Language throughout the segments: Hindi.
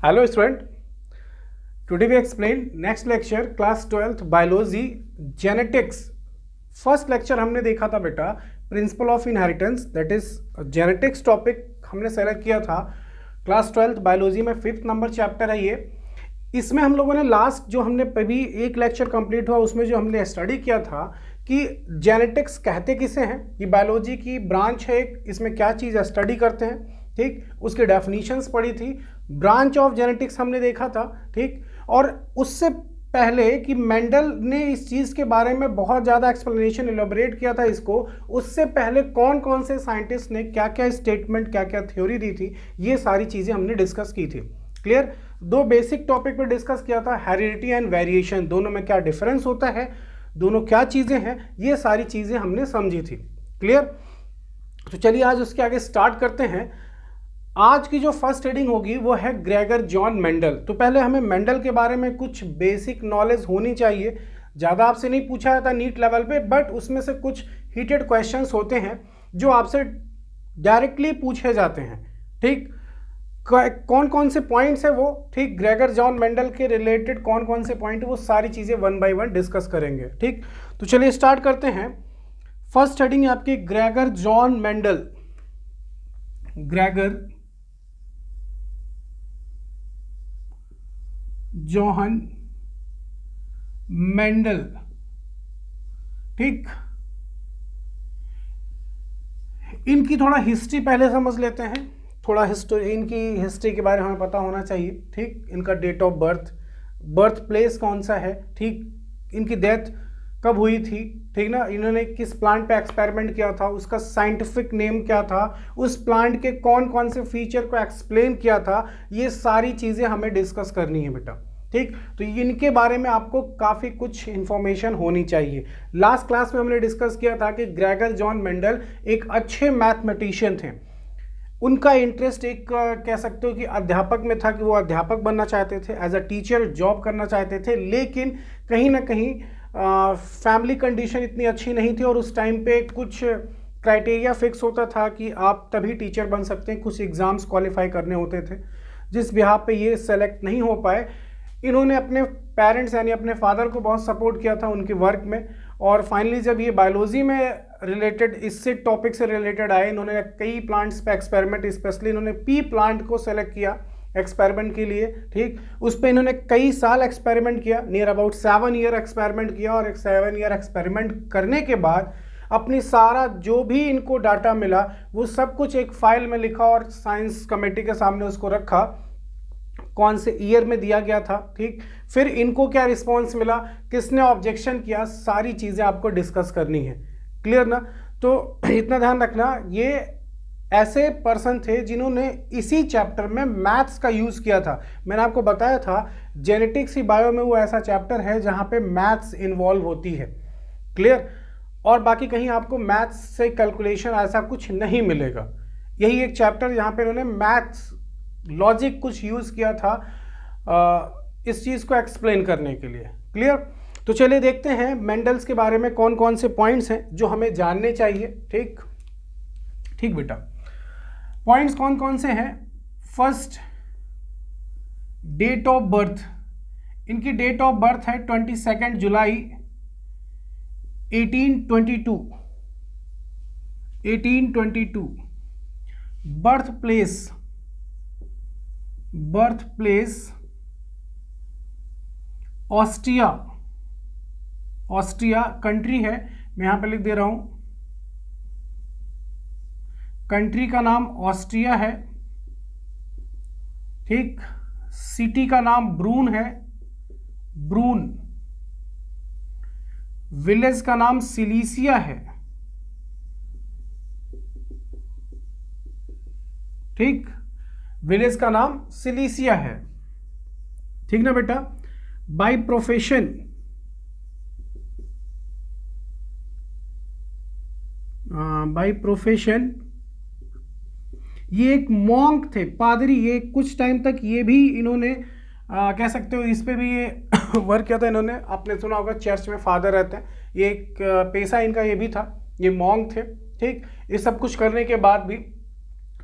Hello student, today we explain next lecture class 12th biology genetics. First lecture हमने देखा था बेटा principle of inheritance, that is genetics topic हमने सेलेक्ट किया था क्लास 12th बायोलॉजी में 5th नंबर चैप्टर है ये। इसमें हम लोगों ने लास्ट जो हमने अभी एक लेक्चर कंप्लीट हुआ उसमें जो हमने स्टडी किया था कि जेनेटिक्स कहते किसे हैं, ये बायोलॉजी की ब्रांच है, इसमें क्या चीज़ स्टडी करते हैं, ठीक, उसकी डेफिनेशंस पढ़ी थी, ब्रांच ऑफ जेनेटिक्स हमने देखा था, ठीक। और उससे पहले कि मेंडल ने इस चीज़ के बारे में बहुत ज़्यादा एक्सप्लेनेशन इलेबोरेट किया था इसको, उससे पहले कौन कौन से साइंटिस्ट ने क्या क्या स्टेटमेंट क्या क्या थ्योरी दी थी, ये सारी चीज़ें हमने डिस्कस की थी। क्लियर। दो बेसिक टॉपिक पे डिस्कस किया था, हेरिडिटी एंड वेरिएशन, दोनों में क्या डिफरेंस होता है, दोनों क्या चीज़ें हैं, ये सारी चीज़ें हमने समझी थी। क्लियर। तो चलिए आज उसके आगे स्टार्ट करते हैं। आज की जो फर्स्ट रीडिंग होगी वो है ग्रेगर जॉन मेंडल। तो पहले हमें मेंडल के बारे में कुछ बेसिक नॉलेज होनी चाहिए। ज़्यादा आपसे नहीं पूछा जाता नीट लेवल पे, बट उसमें से कुछ हीटेड क्वेश्चंस होते हैं जो आपसे डायरेक्टली पूछे जाते हैं, ठीक। कौन कौन से पॉइंट्स है वो, ठीक, ग्रेगर जॉन मेंडल के रिलेटेड कौन कौन से पॉइंट, वो सारी चीज़ें वन बाय वन डिस्कस करेंगे, ठीक। तो चलिए स्टार्ट करते हैं। फर्स्ट हेडिंग आपकी Gregor John Mendel, Gregor John Mendel, ठीक। इनकी थोड़ा हिस्ट्री पहले समझ लेते हैं, थोड़ा हिस्ट्री, इनकी हिस्ट्री के बारे में हमें पता होना चाहिए, ठीक। इनका date of birth, birth place कौन सा है, ठीक, इनकी डेथ कब हुई थी, ठीक ना, इन्होंने किस प्लांट पे एक्सपेरिमेंट किया था, उसका साइंटिफिक नेम क्या था, उस प्लांट के कौन कौन से फीचर को एक्सप्लेन किया था, ये सारी चीज़ें हमें डिस्कस करनी है बेटा, ठीक। तो इनके बारे में आपको काफ़ी कुछ इंफॉर्मेशन होनी चाहिए। लास्ट क्लास में हमने डिस्कस किया था कि ग्रेगर जॉन मेंडल एक अच्छे मैथमेटिशियन थे। उनका इंटरेस्ट एक कह सकते हो कि अध्यापक में था, कि वो अध्यापक बनना चाहते थे, एज अ टीचर जॉब करना चाहते थे, लेकिन कहीं ना कहीं फैमिली कंडीशन इतनी अच्छी नहीं थी और उस टाइम पे कुछ क्राइटेरिया फिक्स होता था कि आप तभी टीचर बन सकते हैं, कुछ एग्ज़ाम्स क्वालिफाई करने होते थे, जिस बिहाफ पे ये सेलेक्ट नहीं हो पाए। इन्होंने अपने पेरेंट्स यानी अपने फादर को बहुत सपोर्ट किया था उनके वर्क में, और फाइनली जब ये बायोलॉजी में रिलेटेड इससे टॉपिक से रिलेटेड आए, इन्होंने कई प्लांट्स पे एक्सपेरिमेंट, स्पेशली इन्होंने पी प्लांट को सेलेक्ट किया एक्सपेरिमेंट के लिए, ठीक। उस पर इन्होंने कई साल एक्सपेरिमेंट किया, नियर अबाउट 7 ईयर एक्सपेरिमेंट किया, और एक 7 ईयर एक्सपेरिमेंट करने के बाद अपनी सारा जो भी इनको डाटा मिला वो सब कुछ एक फाइल में लिखा और साइंस कमेटी के सामने उसको रखा, कौन से ईयर में दिया गया था, ठीक। फिर इनको क्या रिस्पॉन्स मिला, किसने ऑब्जेक्शन किया, सारी चीज़ें आपको डिस्कस करनी है। क्लियर ना। तो इतना ध्यान रखना, ये ऐसे पर्सन थे जिन्होंने इसी चैप्टर में मैथ्स का यूज़ किया था। मैंने आपको बताया था जेनेटिक्स ही बायो में वो ऐसा चैप्टर है जहाँ पे मैथ्स इन्वॉल्व होती है। क्लियर। और बाकी कहीं आपको मैथ्स से कैलकुलेशन ऐसा कुछ नहीं मिलेगा। यही एक चैप्टर जहाँ पे उन्होंने मैथ्स लॉजिक कुछ यूज़ किया था इस चीज़ को एक्सप्लेन करने के लिए। क्लियर। तो चलिए देखते हैं मेंडल्स के बारे में कौन कौन से पॉइंट्स हैं जो हमें जानने चाहिए, ठीक, ठीक बेटा। पॉइंट्स कौन कौन से हैं। First, date of birth. इनकी डेट ऑफ बर्थ है 22 जुलाई 1822। बर्थ प्लेस ऑस्ट्रिया कंट्री है, मैं यहां पे लिख दे रहा हूं, कंट्री का नाम ऑस्ट्रिया है, ठीक। सिटी का नाम ब्रून है, ब्रून। विलेज का नाम सिलीसिया है, ठीक, विलेज का नाम सिलीसिया है, ठीक ना बेटा। बाय प्रोफेशन ये एक मॉन्क थे, पादरी। ये कुछ टाइम तक ये भी इन्होंने कह सकते हो इस पे भी ये वर्क किया था इन्होंने। आपने सुना होगा चर्च में फादर रहते हैं, ये एक पेशा इनका ये भी था, ये मॉन्क थे, ठीक। ये सब कुछ करने के बाद भी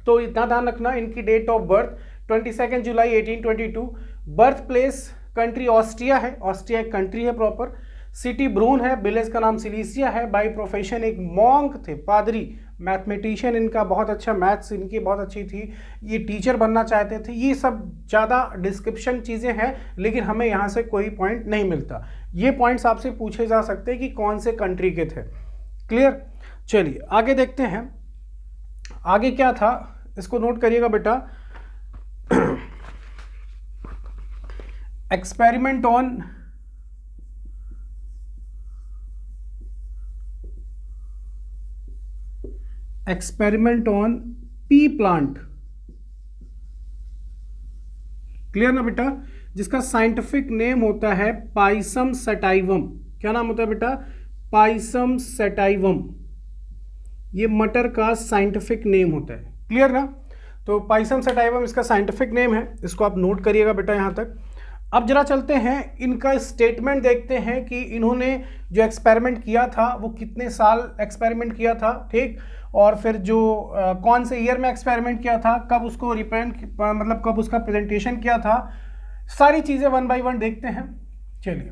तो इतना ध्यान रखना, इनकी डेट ऑफ बर्थ 22 जुलाई 1822। बर्थ प्लेस कंट्री ऑस्ट्रिया है, ऑस्ट्रिया एक कंट्री है प्रॉपर। सिटी ब्रून है, विलेज का नाम सिलीसिया है। बाय प्रोफेशन एक मॉन्क थे, पादरी। मैथमेटिशियन इनका बहुत अच्छा, मैथ्स इनकी बहुत अच्छी थी। ये टीचर बनना चाहते थे। ये सब ज़्यादा डिस्क्रिप्शन चीज़ें हैं, लेकिन हमें यहाँ से कोई पॉइंट नहीं मिलता। ये पॉइंट्स आपसे पूछे जा सकते हैं कि कौन से कंट्री के थे। क्लियर? चलिए आगे देखते हैं। आगे क्या था इसको नोट करिएगा बेटा। Experiment on P plant. Clear ना बेटा? जिसका साइंटिफिक नेम होता है पाइसम सटाइवम। क्या नाम होता है बेटा? Pisum sativum. ये मटर का साइंटिफिक नेम होता है। क्लियर ना? तो पाइसम सटाइवम इसका साइंटिफिक नेम है, इसको आप नोट करिएगा बेटा यहां तक। अब जरा चलते हैं इनका स्टेटमेंट देखते हैं कि इन्होंने जो एक्सपेरिमेंट किया था वो कितने साल एक्सपेरिमेंट किया था, ठीक, और फिर जो कौन से ईयर में एक्सपेरिमेंट किया था, कब उसको मतलब कब उसका प्रेजेंटेशन किया था, सारी चीज़ें वन बाय वन देखते हैं। चलिए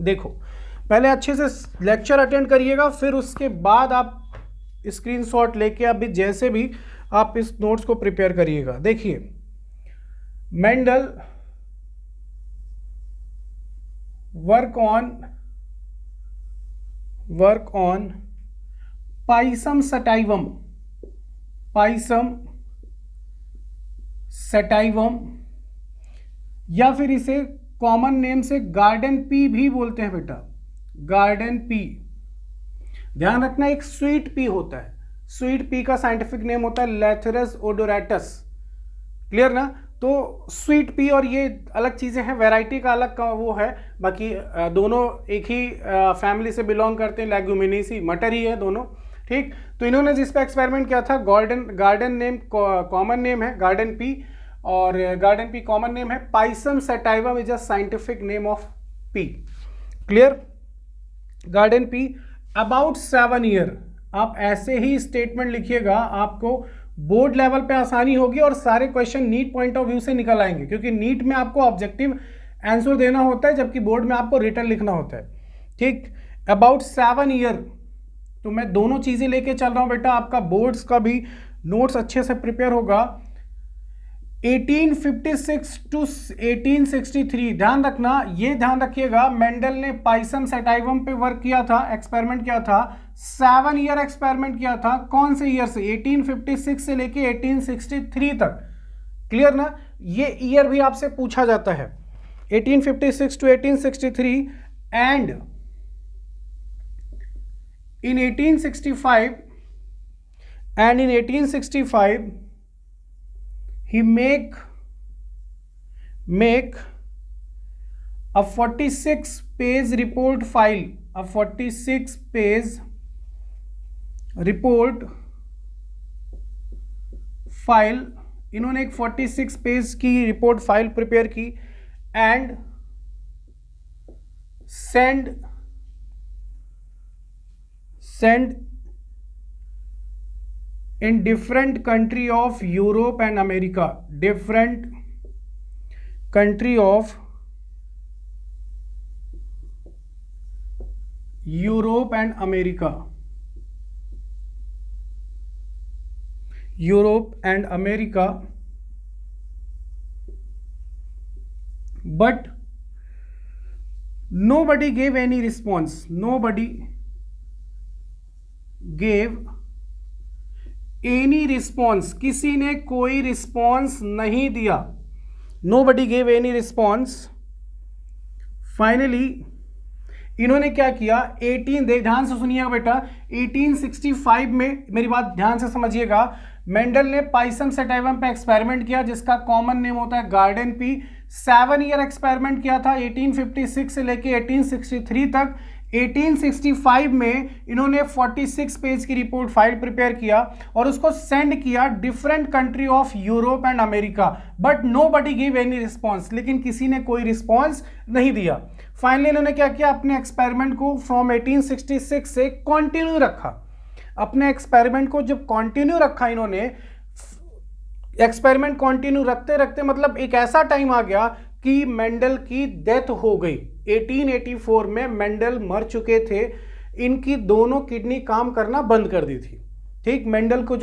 देखो, पहले अच्छे से लेक्चर अटेंड करिएगा, फिर उसके बाद आप स्क्रीनशॉट लेके अभी जैसे भी आप इस नोट्स को प्रिपेयर करिएगा। देखिए, Mendel work on Pisum sativum, या फिर इसे कॉमन नेम से गार्डन पी भी बोलते हैं बेटा, गार्डन पी। ध्यान रखना, एक स्वीट पी होता है, स्वीट पी का साइंटिफिक नेम होता है लैथरस ओडोराटस। क्लियर ना? तो स्वीट पी और ये अलग चीज़ें हैं, वैरायटी का अलग का वो है, बाकी दोनों एक ही फैमिली से बिलोंग करते हैं, लेग्यूमिनेसी, मटर ही है दोनों, ठीक। तो इन्होंने जिस पे एक्सपेरिमेंट किया था, गार्डन नेम कॉमन नेम है गार्डन पी, और गार्डन पी कॉमन नेम है। Pisum sativum is a scientific name of P. Clear? Garden pea about 7 year. आप ऐसे ही स्टेटमेंट लिखिएगा, आपको बोर्ड लेवल पे आसानी होगी और सारे question NEET point of view से निकल आएंगे, क्योंकि नीट में आपको ऑब्जेक्टिव आंसर देना होता है, जबकि बोर्ड में आपको रिटर्न लिखना होता है, ठीक। अबाउट 7 ईयर, तो मैं दोनों चीज़ें लेके चल रहा हूँ बेटा, आपका बोर्ड्स का भी नोट्स अच्छे से प्रिपेयर होगा। 1856 टू 1863, ध्यान रखना, ये ध्यान रखिएगा, मेंडल ने पाइसम सटाइवम पे वर्क किया था, एक्सपेरिमेंट किया था, 7 ईयर एक्सपेरिमेंट किया था। कौन से ईयर से? 1856 से लेके 1863 तक। क्लियर ना? ये ईयर भी आपसे पूछा जाता है, 1856 to 1863। And in 1865 he make a 46-page report file, a 46-page report file, इन्होंने एक 46 पेज की रिपोर्ट फाइल प्रिपेयर की and send in different country of Europe and America, different country of Europe and America, Europe and America, but nobody gave any response, nobody gave any response, किसी ने कोई रिस्पॉन्स नहीं दिया, nobody gave any response. Finally इन्होंने क्या किया, ध्यान से सुनिएगा बेटा, 1865 में, मेरी बात ध्यान से समझिएगा, मेंडल ने पाइसम सटाइवम पे एक्सपेरिमेंट किया जिसका कॉमन नेम होता है गार्डन पी। 7 ईयर एक्सपेरिमेंट किया था, 1856 से लेके 1863 तक। 1865 में इन्होंने 46 पेज की रिपोर्ट फाइल प्रिपेयर किया और उसको सेंड किया different country of Europe and America, but nobody give any response, लेकिन किसी ने कोई रिस्पॉन्स नहीं दिया। फाइनली इन्होंने क्या किया, अपने एक्सपेरिमेंट को फ्रॉम 1866 से कंटिन्यू रखा। अपने एक्सपेरिमेंट को जब कंटिन्यू रखा इन्होंने, एक्सपेरिमेंट कंटिन्यू रखते रखते मतलब एक ऐसा टाइम आ गया कि मेंडल की डेथ हो गई। 1884 में मेंडल मर चुके थे, इनकी दोनों किडनी काम करना बंद कर दी थी। ठीक, मेंडल की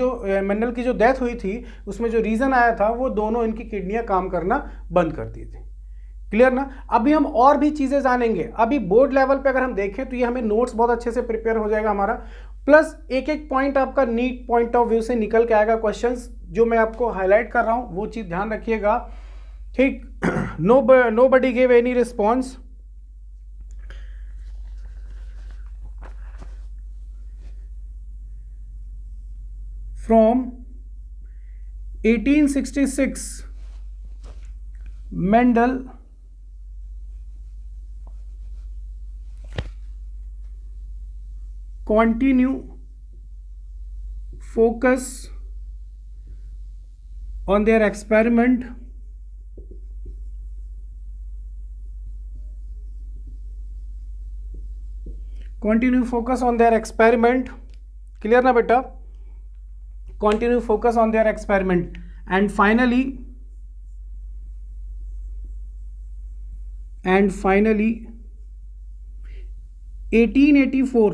जो डेथ हुई थी उसमें जो रीजन आया था वो दोनों इनकी किडनियां काम करना बंद कर दी थी। क्लियर ना? अभी हम और भी चीजें जानेंगे। अभी बोर्ड लेवल पे अगर हम देखें तो ये हमें नोट्स बहुत अच्छे से प्रिपेयर हो जाएगा हमारा, प्लस एक एक पॉइंट आपका नीट पॉइंट ऑफ व्यू से निकल के आएगा क्वेश्चंस, जो मैं आपको हाईलाइट कर रहा हूं वो चीज ध्यान रखिएगा। ठीक, nobody gave any response. From 1866 Mendel continue focus on their experiment clear ना बेटा? continue focus on their experiment and finally in 1884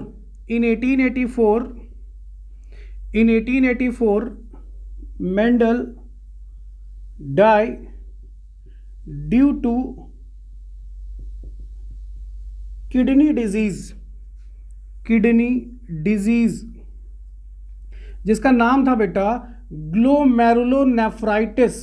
Mendel died due to kidney disease जिसका नाम था बेटा ग्लोमेरुलोनेफ्राइटिस।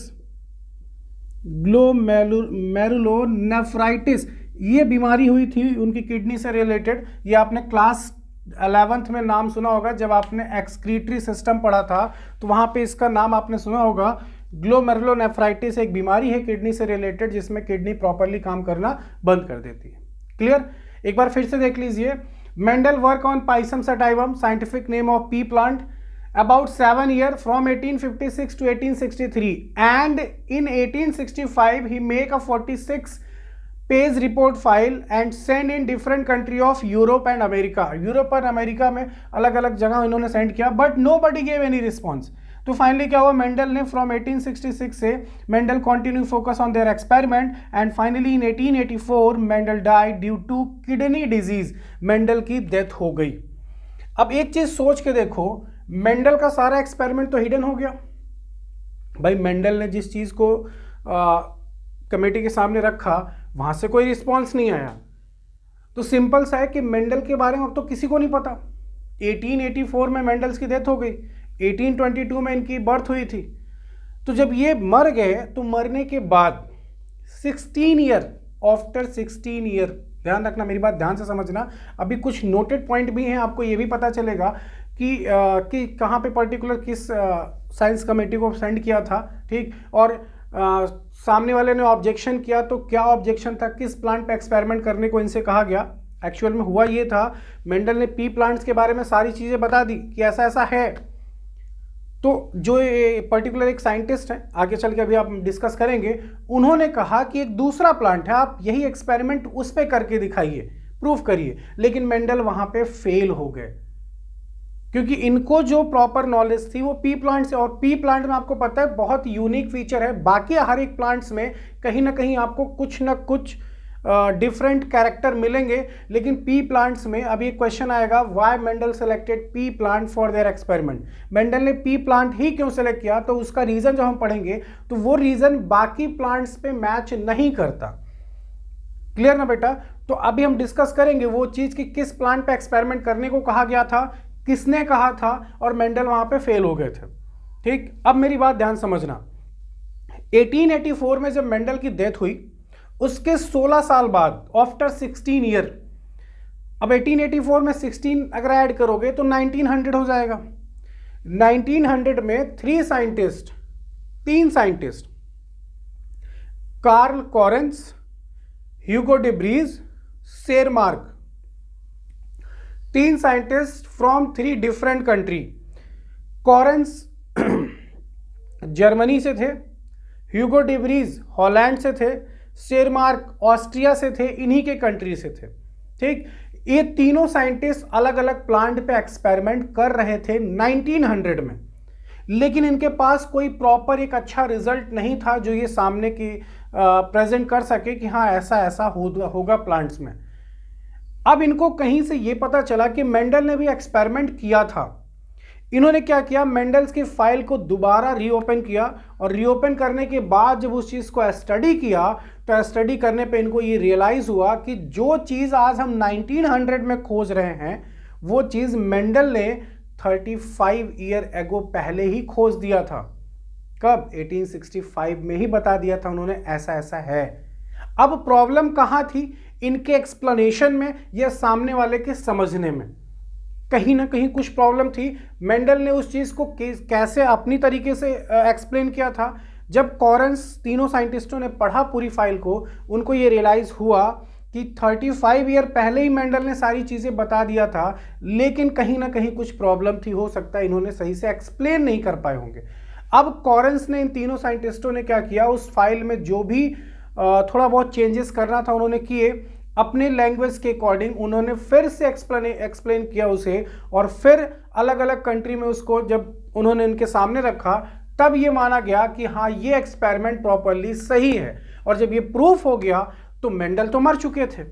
ये बीमारी हुई थी उनकी किडनी से रिलेटेड। ये आपने क्लास 11th में नाम सुना होगा, जब आपने एक्सक्रीटरी सिस्टम पढ़ा था तो वहां पे इसका नाम आपने सुना होगा। ग्लोमेरुलोनेफ्राइटिस एक बीमारी है किडनी से रिलेटेड जिसमें किडनी प्रॉपरली काम करना बंद कर देती है। क्लियर? एक बार फिर से देख लीजिए। Mendel work on Pisum sativum, scientific name of P plant, about 7 years from 1856 to 1863, and in 1865 he make a 46-page report file and send in different country of Europe and America. Europe और अमेरिका में अलग अलग जगह इन्होंने सेंड किया, but nobody gave any response. तो फाइनली क्या हुआ, मेंडल ने फ्रॉम 1866 से Mendel continue focus on their experiment and finally in 1884 Mendel died due to kidney disease. Mendel की डेथ हो गई। अब एक चीज सोच के देखो, मेंडल का सारा एक्सपेरिमेंट तो हिडन हो गया। भाई मेंडल ने जिस चीज को कमेटी के सामने रखा वहां से कोई रिस्पांस नहीं आया, तो सिंपल सा है कि मेंडल के बारे में अब तो किसी को नहीं पता। 1884 में मेंडल्स की डेथ हो गई, 1822 में इनकी बर्थ हुई थी। तो जब ये मर गए तो मरने के बाद 16 ईयर, आफ्टर 16 ईयर, ध्यान रखना मेरी बात, ध्यान से समझना। अभी कुछ नोटेड पॉइंट भी हैं, आपको ये भी पता चलेगा कि कहाँ पे पर्टिकुलर किस साइंस कमेटी को सेंड किया था। ठीक, और सामने वाले ने ऑब्जेक्शन किया तो क्या ऑब्जेक्शन था, किस प्लांट पे एक्सपेरिमेंट करने को इनसे कहा गया। एक्चुअल में हुआ ये था, मेंडल ने पी प्लांट्स के बारे में सारी चीज़ें बता दी कि ऐसा ऐसा है। तो जो पर्टिकुलर एक साइंटिस्ट है, आगे चल के अभी आप डिस्कस करेंगे, उन्होंने कहा कि एक दूसरा प्लांट है, आप यही एक्सपेरिमेंट उस पर करके दिखाइए, प्रूफ करिए। लेकिन मेंडल वहां पे फेल हो गए क्योंकि इनको जो प्रॉपर नॉलेज थी वो पी प्लांट से, और पी प्लांट में आपको पता है बहुत यूनिक फीचर है। बाकी हर एक प्लांट्स में कहीं ना कहीं आपको कुछ ना कुछ डिफरेंट कैरेक्टर मिलेंगे, लेकिन पी प्लांट्स में अभी एक क्वेश्चन आएगा, why Mendel selected P plant for their experiment. Mendel ने पी प्लांट ही क्यों सेलेक्ट किया, तो उसका रीजन जो हम पढ़ेंगे तो वो रीजन बाकी प्लांट्स पे मैच नहीं करता। क्लियर ना बेटा? तो अभी हम डिस्कस करेंगे वो चीज कि किस प्लांट पे एक्सपेरिमेंट करने को कहा गया था, किसने कहा था, और मेंडल वहां पे फेल हो गए थे। ठीक, अब मेरी बात ध्यान समझना। 1884 में जब मेंडल की डेथ हुई उसके 16 साल बाद, आफ्टर 16 ईयर, अब 1884 में 16 अगर ऐड करोगे तो 1900 हो जाएगा। 1900 में तीन साइंटिस्ट, कार्ल कॉरेंस, ह्यूगो डिब्रीज, शेरमार्क, तीन scientist from 3 different country. Correns Germany से थे, ह्यूगो डिब्रीज हॉलैंड से थे, शेरमार्क ऑस्ट्रिया से थे, इन्हीं के कंट्री से थे। ठीक, ये तीनों साइंटिस्ट अलग अलग प्लांट पे एक्सपेरिमेंट कर रहे थे 1900 में। लेकिन इनके पास कोई प्रॉपर एक अच्छा रिजल्ट नहीं था जो ये सामने की प्रेजेंट कर सके कि हाँ ऐसा ऐसा होगा प्लांट्स में। अब इनको कहीं से ये पता चला कि मेंडल ने भी एक्सपेरिमेंट किया था। इन्होंने क्या किया, मेंडल्स की फाइल को दोबारा रीओपन किया और रीओपन करने के बाद जब उस चीज़ को स्टडी किया तो स्टडी करने पे इनको ये रियलाइज़ हुआ कि जो चीज़ आज हम 1900 में खोज रहे हैं वो चीज़ मेंडल ने 35 ईयर एगो पहले ही खोज दिया था। कब? 1865 में ही बता दिया था उन्होंने ऐसा ऐसा है। अब प्रॉब्लम कहाँ थी? इनके एक्सप्लेनेशन में या सामने वाले के समझने में कहीं ना कहीं कुछ प्रॉब्लम थी। मेंडल ने उस चीज़ को कैसे अपनी तरीके से एक्सप्लेन किया था। जब कॉरेंस तीनों साइंटिस्टों ने पढ़ा पूरी फाइल को, उनको ये रियलाइज़ हुआ कि 35 ईयर पहले ही मेंडल ने सारी चीज़ें बता दिया था, लेकिन कहीं ना कहीं कुछ प्रॉब्लम थी, हो सकता है इन्होंने सही से एक्सप्लेन नहीं कर पाए होंगे। अब कॉरेंस ने, इन तीनों साइंटिस्टों ने क्या किया, उस फाइल में जो भी थोड़ा बहुत चेंजेस करना था उन्होंने किए, अपने लैंग्वेज के अकॉर्डिंग उन्होंने फिर से एक्सप्लेन किया उसे, और फिर अलग अलग कंट्री में उसको जब उन्होंने इनके सामने रखा तब ये माना गया कि हाँ ये एक्सपेरिमेंट प्रॉपरली सही है। और जब ये प्रूफ हो गया तो मेंडल तो मर चुके थे।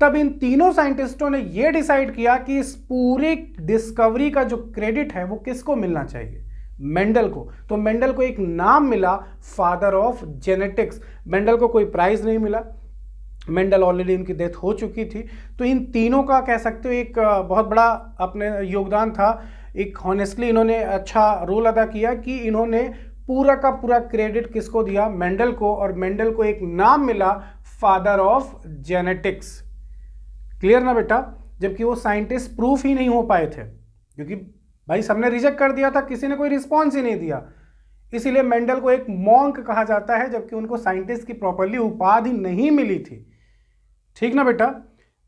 तब इन तीनों साइंटिस्टों ने ये डिसाइड किया कि इस पूरी डिस्कवरी का जो क्रेडिट है वो किसको मिलना चाहिए, मेंडल को। तो मेंडल को एक नाम मिला, फादर ऑफ जेनेटिक्स। मेंडल को कोई प्राइज नहीं मिला, मेंडल ऑलरेडी इनकी डेथ हो चुकी थी। तो इन तीनों का कह सकते हो एक बहुत बड़ा अपने योगदान था। एक हॉनेस्टली इन्होंने अच्छा रोल अदा किया कि इन्होंने पूरा का पूरा क्रेडिट किसको दिया, मेंडल को, और मेंडल को एक नाम मिला फादर ऑफ जेनेटिक्स। क्लियर ना बेटा? जबकि वो साइंटिस्ट प्रूफ ही नहीं हो पाए थे, क्योंकि भाई सबने रिजेक्ट कर दिया था, किसी ने कोई रिस्पॉन्स ही नहीं दिया। इसीलिए मेंडल को एक मॉन्क कहा जाता है, जबकि उनको साइंटिस्ट की प्रॉपरली उपाधि नहीं मिली थी। ठीक ना बेटा?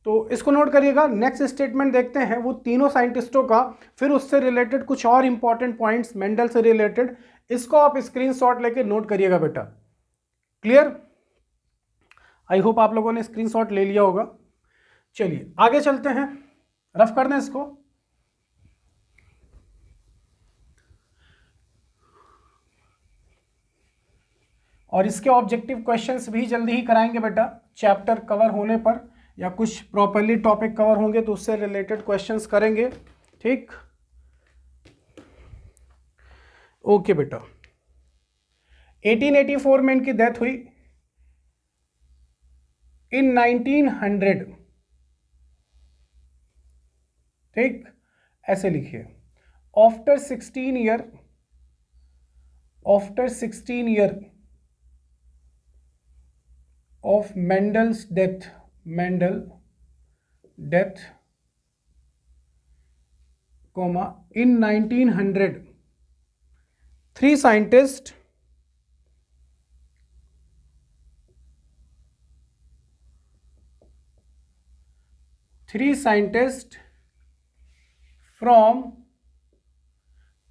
तो इसको नोट करिएगा। नेक्स्ट स्टेटमेंट देखते हैं वो तीनों साइंटिस्टों का, फिर उससे रिलेटेड कुछ और इंपॉर्टेंट पॉइंट्स मेंडल से रिलेटेड, इसको आप स्क्रीनशॉट लेके नोट करिएगा बेटा। क्लियर? आई होप आप लोगों ने स्क्रीनशॉट ले लिया होगा। चलिए आगे चलते हैं, रफ कर दें इसको। और इसके ऑब्जेक्टिव क्वेश्चंस भी जल्दी ही कराएंगे बेटा, चैप्टर कवर होने पर या कुछ प्रॉपरली टॉपिक कवर होंगे तो उससे रिलेटेड क्वेश्चंस करेंगे। ठीक, ओके बेटा। 1884 में इनकी डेथ हुई। इन 1900, ठीक, ऐसे लिखिए, after 16 year of Mendel's death, in 1900, three scientists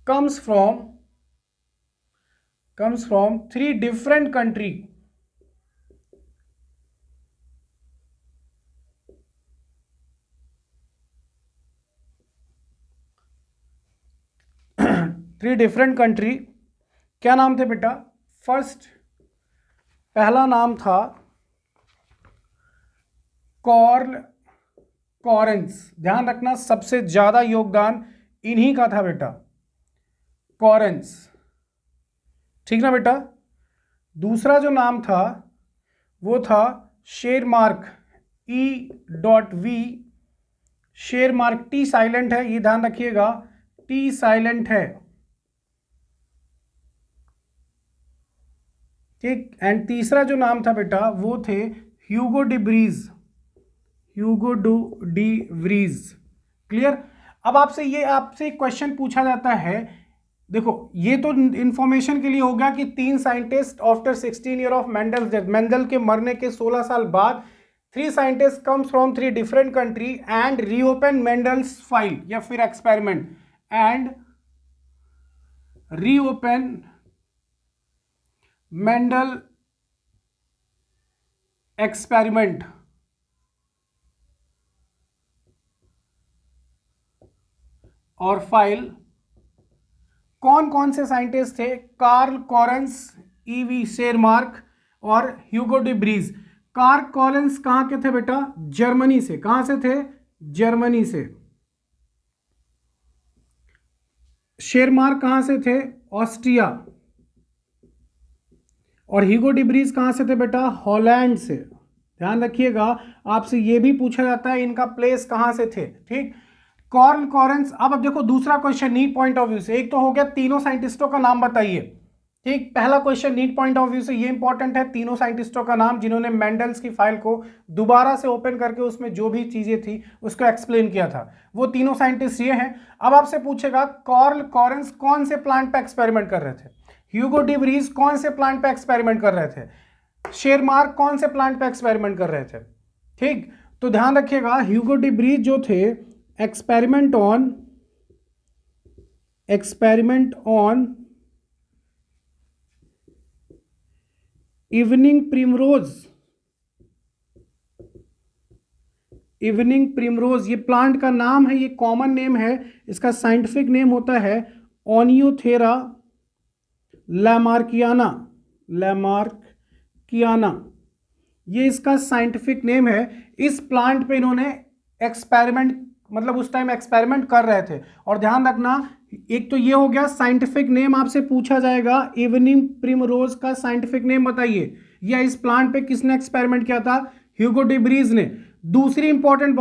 comes from three different country, क्या नाम थे बेटा? फर्स्ट, पहला नाम था कॉरेंस। ध्यान रखना सबसे ज्यादा योगदान इन्हीं का था बेटा, कॉरेंस। ठीक ना बेटा? दूसरा जो नाम था वो था शेरमार्क, E.V। शेरमार्क, टी साइलेंट है, ये ध्यान रखिएगा, टी साइलेंट है। ठीक, एंड तीसरा जो नाम था बेटा वो थे ह्यूगो डी व्रीज। क्लियर? अब आपसे एक क्वेश्चन पूछा जाता है, देखो ये तो इंफॉर्मेशन के लिए हो गया कि तीन scientist after 16 year of Mendel's death, Mendel के मरने के 16 साल बाद, three scientist comes from three different country and reopen Mendel's file या फिर experiment, and reopen Mendel experiment और फाइल कौन कौन से साइंटिस्ट थे? कार्ल कॉरेंस, ईवी शेरमार्क और Hugo de Vries. Carl Correns कहां के थे बेटा? जर्मनी से। कहां से थे? जर्मनी से। शेरमार्क कहां से थे? ऑस्ट्रिया। और ह्यूगो डी ब्रीज कहां से थे बेटा? हॉलैंड से। ध्यान रखिएगा, आपसे यह भी पूछा जाता है इनका प्लेस कहां से थे। ठीक, कार्ल कॉरेंस। अब देखो दूसरा question NEET point of view से। एक तो हो गया तीनों साइंटिस्टों का नाम बताइए। ठीक, पहला question NEET point of view से ये इंपॉर्टेंट है, तीनों साइंटिस्टों का नाम जिन्होंने मेंडल्स की फाइल को दोबारा से ओपन करके उसमें जो भी चीजें थी उसको एक्सप्लेन किया था, वो तीनों साइंटिस्ट ये हैं। अब आपसे पूछेगा कार्ल कॉरेंस कौन से प्लांट पे एक्सपेरिमेंट कर रहे थे? ह्यूगो डी ब्रीज कौन से प्लांट पे एक्सपेरिमेंट कर रहे थे? शेरमार्क कौन से प्लांट पे एक्सपेरिमेंट कर रहे थे? ठीक, तो ध्यान रखिएगा, ह्यूगो डी ब्रीज जो थे एक्सपेरिमेंट ऑन इवनिंग प्रिमरोज। ये प्लांट का नाम है, ये कॉमन नेम है, इसका साइंटिफिक नेम होता है ओनियोथेरा लैमार्कियाना। ये इसका साइंटिफिक नेम है। इस प्लांट पे इन्होंने एक्सपेरिमेंट, मतलब उस टाइम एक्सपेरिमेंट कर रहे थे। और ध्यान रखना, एक तो ये हो गया साइंटिफिक नेम, आपसे पूछा जाएगा इवनिंग प्रिमरोज का साइंटिफिक नेम बताइए, या इस प्लांट पे किसने एक्सपेरिमेंट किया था? ह्यूगो डी ब्रीज ने। दूसरी इंपॉर्टेंट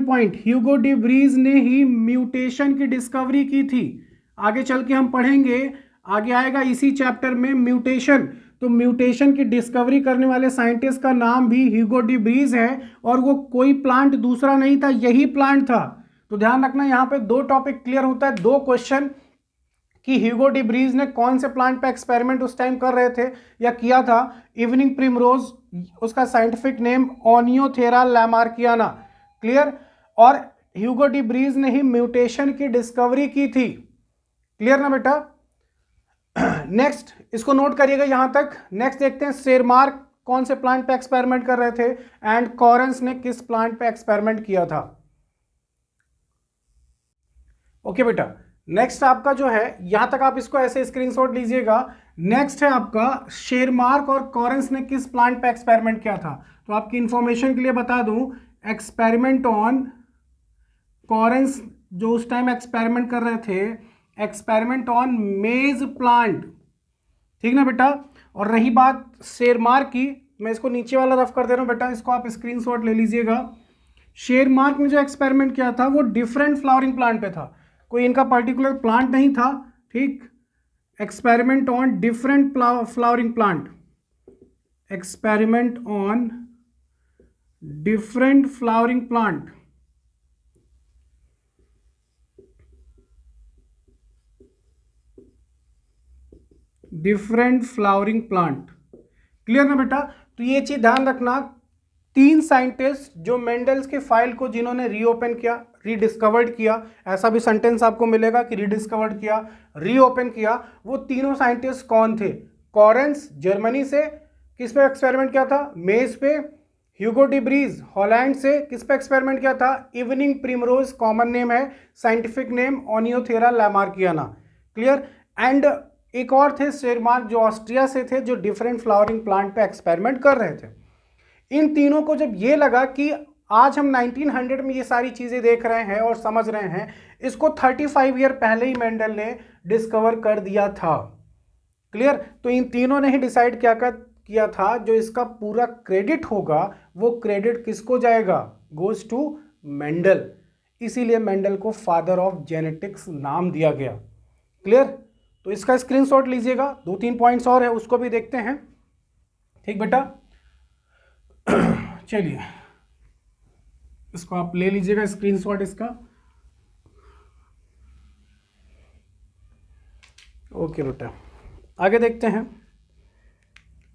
पॉइंट, ह्यूगो डी ब्रीज ने ही म्यूटेशन की डिस्कवरी की थी। आगे चल के हम पढ़ेंगे, आगे आएगा इसी चैप्टर में म्यूटेशन। तो म्यूटेशन की डिस्कवरी करने वाले साइंटिस्ट का नाम भी ह्यूगो डी ब्रीज है, और वो कोई प्लांट दूसरा नहीं था, यही प्लांट था। तो ध्यान रखना, यहां पे दो टॉपिक क्लियर होता है, दो क्वेश्चन, कि ह्यूगो डी ब्रीज ने कौन से प्लांट पे एक्सपेरिमेंट उस टाइम कर रहे थे या किया था? इवनिंग प्रिमरोज, उसका साइंटिफिक नेम ओनियोथेरा लैमार्कियाना। क्लियर? और ह्यूगो डी ब्रीज ने ही म्यूटेशन की डिस्कवरी की थी। क्लियर ना बेटा? नेक्स्ट इसको नोट करिएगा यहां तक। नेक्स्ट देखते हैं, शेरमार्क कौन से प्लांट पे एक्सपेरिमेंट कर रहे थे एंड कॉरेंस ने किस प्लांट पे एक्सपेरिमेंट किया था। ओके बेटा, नेक्स्ट आपका जो है, यहां तक आप इसको ऐसे स्क्रीनशॉट लीजिएगा। नेक्स्ट है आपका, शेरमार्क और कॉरेंस ने किस प्लांट पे एक्सपेरिमेंट किया था? तो आपकी इंफॉर्मेशन के लिए बता दूं, एक्सपेरिमेंट ऑन कॉरेंस जो उस टाइम एक्सपेरिमेंट कर रहे थे, एक्सपेरिमेंट ऑन मेज प्लांट। ठीक ना बेटा? और रही बात शेरमार्क की, मैं इसको नीचे वाला रफ कर दे रहा हूं बेटा, इसको आप स्क्रीनशॉट ले लीजिएगा। शेरमार्क ने जो एक्सपेरिमेंट किया था वो डिफरेंट फ्लावरिंग प्लांट पे था, कोई इनका पर्टिकुलर प्लांट नहीं था। ठीक, experiment on different flowering plant, experiment on different flowering plant. Different flowering plant. Clear ना बेटा? तो ये चीज ध्यान रखना, तीन साइंटिस्ट जो मेंडल्स के फाइल को जिन्होंने रीओपन किया, रीडिस्कवर्ड किया, ऐसा भी सेंटेंस आपको मिलेगा कि रीडिस्कवर्ड किया, रीओपन किया, वो तीनों साइंटिस्ट कौन थे? कॉरेंस जर्मनी से किस पे एक्सपेरिमेंट किया था? मेज पे। ह्यूगो डी ब्रीज हॉलैंड से किस पे एक्सपेरिमेंट किया था? इवनिंग प्रिमरोज कॉमन नेम है, साइंटिफिक नेम ओनियोथेरा लैमार्कियाना। क्लियर? एंड एक और थे शेरमार्क जो ऑस्ट्रिया से थे, जो डिफरेंट फ्लावरिंग प्लांट पे एक्सपेरिमेंट कर रहे थे। इन तीनों को जब ये लगा कि आज हम 1900 में ये सारी चीजें देख रहे हैं और समझ रहे हैं, इसको 35 ईयर पहले ही मेंडल ने डिस्कवर कर दिया था। क्लियर? तो इन तीनों ने ही डिसाइड किया था जो इसका पूरा क्रेडिट होगा वो क्रेडिट किसको जाएगा? Goes to Mendel. इसीलिए मेंडल को फादर ऑफ जेनेटिक्स नाम दिया गया। क्लियर? तो इसका स्क्रीनशॉट लीजिएगा, 2-3 पॉइंट्स और है उसको भी देखते हैं। ठीक बेटा? चलिए इसको आप ले लीजिएगा स्क्रीनशॉट इसका। ओके बेटा, आगे देखते हैं।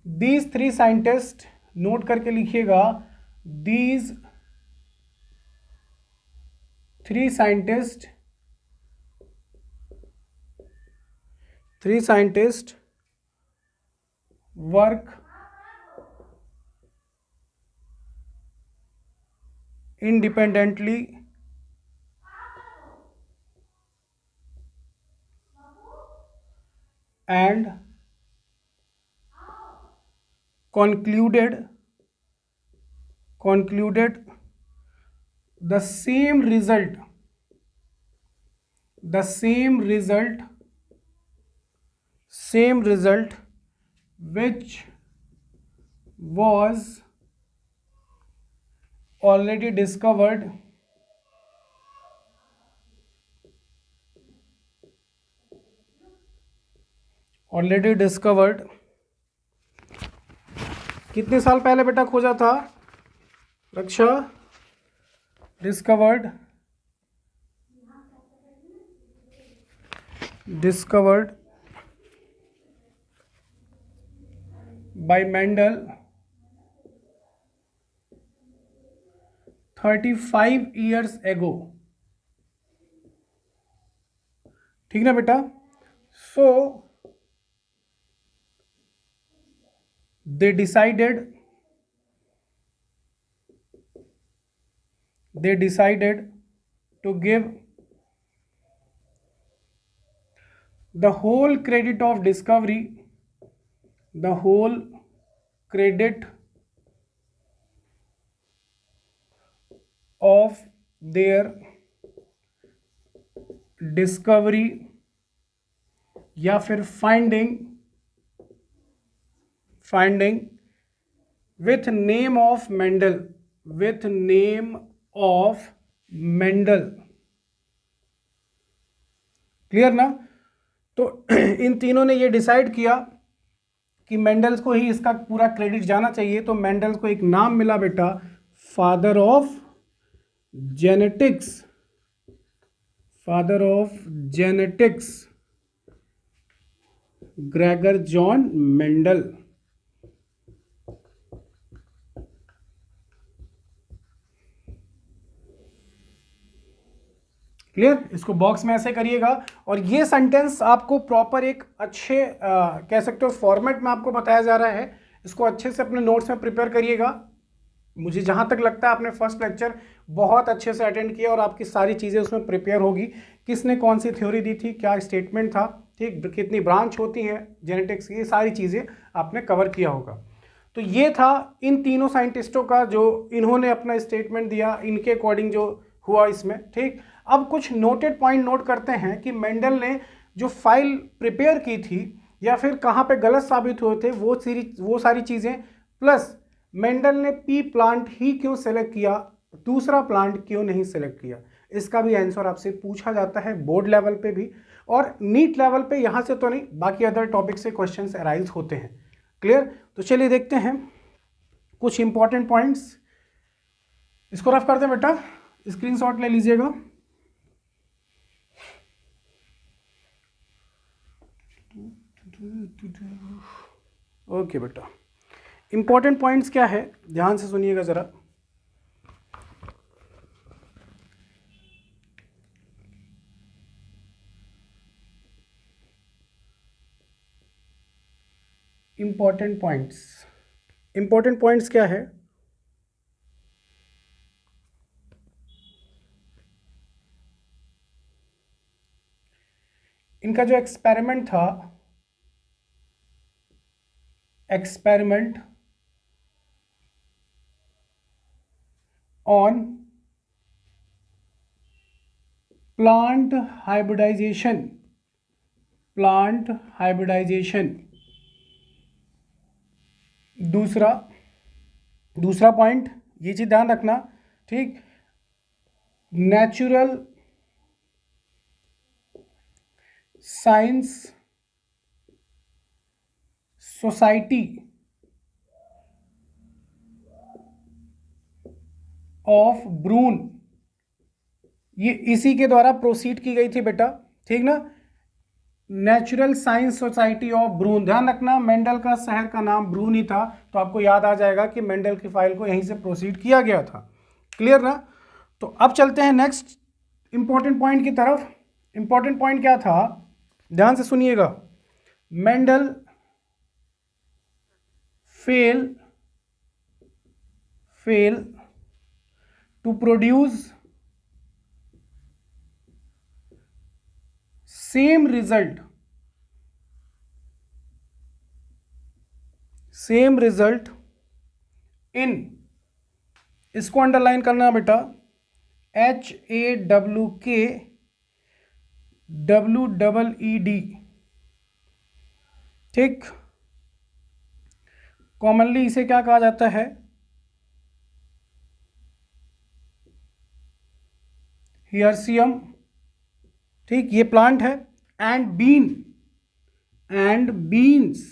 दीज 3 साइंटिस्ट, नोट करके लिखिएगा, these 3 scientist work independently and concluded the same result which was already discovered कितने साल पहले बेटा खोजा था रक्षा? discovered by Mendel 35 years ago. ठीक ना बेटा? So they decided to give the whole credit of discovery, of their discovery या फिर finding with name of Mendel, clear ना? तो इन तीनों ने ये डिसाइड किया कि मेंडल्स को ही इसका पूरा क्रेडिट जाना चाहिए, तो मेंडल्स को एक नाम मिला बेटा, father of genetics, Gregor John Mendel. Clear? इसको बॉक्स में ऐसे करिएगा, और ये सेंटेंस आपको प्रॉपर एक अच्छे कह सकते हो फॉर्मेट में आपको बताया जा रहा है। इसको अच्छे से अपने नोट्स में प्रिपेयर करिएगा। मुझे जहाँ तक लगता है आपने फर्स्ट लेक्चर बहुत अच्छे से अटेंड किया और आपकी सारी चीज़ें उसमें प्रिपेयर होगी। किसने कौन सी थ्योरी दी थी, क्या स्टेटमेंट था, ठीक, कितनी ब्रांच होती हैं जेनेटिक्स की, ये सारी चीज़ें आपने कवर किया होगा। तो ये था इन तीनों साइंटिस्टों का जो इन्होंने अपना स्टेटमेंट दिया, इनके अकॉर्डिंग जो हुआ इसमें, ठीक। अब कुछ नोटेड पॉइंट नोट करते हैं कि मेंडल ने जो फाइल प्रिपेयर की थी या फिर कहाँ पे गलत साबित हुए थे वो सारी चीज़ें, प्लस मेंडल ने पी प्लांट ही क्यों सेलेक्ट किया, दूसरा प्लांट क्यों नहीं सेलेक्ट किया, इसका भी आंसर आपसे पूछा जाता है बोर्ड लेवल पे भी, और नीट लेवल पे यहाँ से तो नहीं, बाकी अदर टॉपिक से क्वेश्चंस अराइज होते हैं। क्लियर? तो चलिए देखते हैं कुछ इंपॉर्टेंट पॉइंट्स। इसको रफ करते हैं बेटा, स्क्रीनशॉट ले लीजिएगा। ओके बेटा, इंपॉर्टेंट पॉइंट्स क्या है, ध्यान से सुनिएगा जरा। इंपॉर्टेंट पॉइंट्स क्या है? इनका जो एक्सपेरिमेंट था, एक्सपेरिमेंट ऑन प्लांट हाइब्रिडाइजेशन, दूसरा पॉइंट, ये चीज ध्यान रखना, ठीक, नेचुरल साइंस सोसाइटी ऑफ ब्रून, ये इसी के द्वारा प्रोसीड की गई थी बेटा, ठीक ना। नेचुरल साइंस सोसाइटी ऑफ ब्रून, ध्यान रखना मेंडल का शहर का नाम ब्रून ही था, तो आपको याद आ जाएगा कि मेंडल की फाइल को यहीं से प्रोसीड किया गया था। क्लियर ना? तो अब चलते हैं नेक्स्ट इंपॉर्टेंट पॉइंट की तरफ। इंपॉर्टेंट पॉइंट क्या था, ध्यान से सुनिएगा। Mendel fail to produce same result same result in, इसको अंडरलाइन करना बेटा, HAWKWEED, ठीक। कॉमनली इसे क्या कहा जाता है, हियर्सियम, ठीक। ये प्लांट है। एंड बीन्स,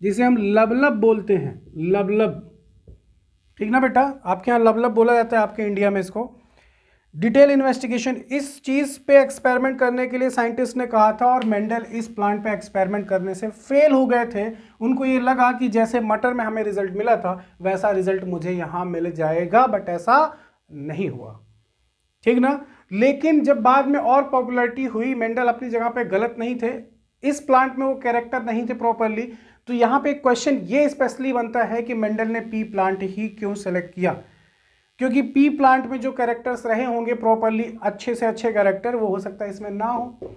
जिसे हम लबलब बोलते हैं, लबलब, ठीक ना बेटा, आपके यहाँ लबलब बोला जाता है, आपके इंडिया में इसको। डिटेल इन्वेस्टिगेशन, इस चीज पे एक्सपेरिमेंट करने के लिए साइंटिस्ट ने कहा था, और मेंडल इस प्लांट पे एक्सपेरिमेंट करने से फेल हो गए थे। उनको ये लगा कि जैसे मटर में हमें रिजल्ट मिला था वैसा रिजल्ट मुझे यहाँ मिल जाएगा, बट ऐसा नहीं हुआ, ठीक ना। लेकिन जब बाद में और पॉपुलैरिटी हुई, मेंडल अपनी जगह पे गलत नहीं थे, इस प्लांट में वो कैरेक्टर नहीं थे प्रॉपरली, तो यहाँ पे एक क्वेश्चन ये स्पेशली बनता है कि मेंडल ने पी प्लांट ही क्यों सेलेक्ट किया, क्योंकि पी प्लांट में जो कैरेक्टर्स रहे होंगे प्रॉपरली, अच्छे से अच्छे कैरेक्टर, वो हो सकता है इसमें ना हो।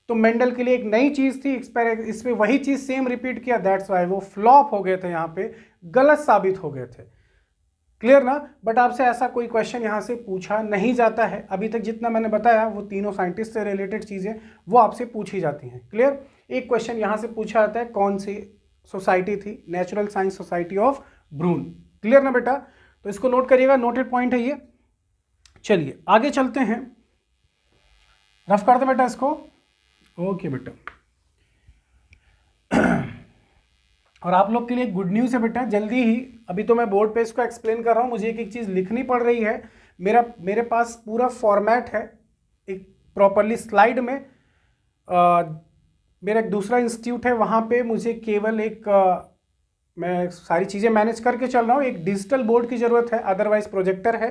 तो मेंडल के लिए एक नई चीज थी, इसमें वही चीज सेम रिपीट किया, दैट्स वाई वो फ्लॉप हो गए थे, यहाँ पे गलत साबित हो गए थे। क्लियर ना। बट आपसे ऐसा कोई क्वेश्चन यहाँ से पूछा नहीं जाता है अभी तक, जितना मैंने बताया वो तीनों साइंटिस्ट से रिलेटेड चीजें वो आपसे पूछी जाती हैं। क्लियर। एक क्वेश्चन यहाँ से पूछा जाता है, कौन सी सोसाइटी थी, natural science society of Brunn. Clear ना बेटा, तो इसको नोट करिएगा, नोटेड पॉइंट है ये। चलिए आगे चलते हैं, रफ कर दे बेटा इसको। ओके बेटा, और आप लोग के लिए गुड न्यूज़ है बेटा, जल्दी ही, अभी तो मैं बोर्ड पे इसको एक्सप्लेन कर रहा हूँ, मुझे एक एक चीज़ लिखनी पड़ रही है। मेरे पास पूरा फॉर्मेट है एक प्रॉपरली स्लाइड में। मेरा एक दूसरा इंस्टीट्यूट है, वहाँ पे मुझे केवल एक मैं सारी चीज़ें मैनेज करके चल रहा हूँ, एक डिजिटल बोर्ड की ज़रूरत है, अदरवाइज प्रोजेक्टर है।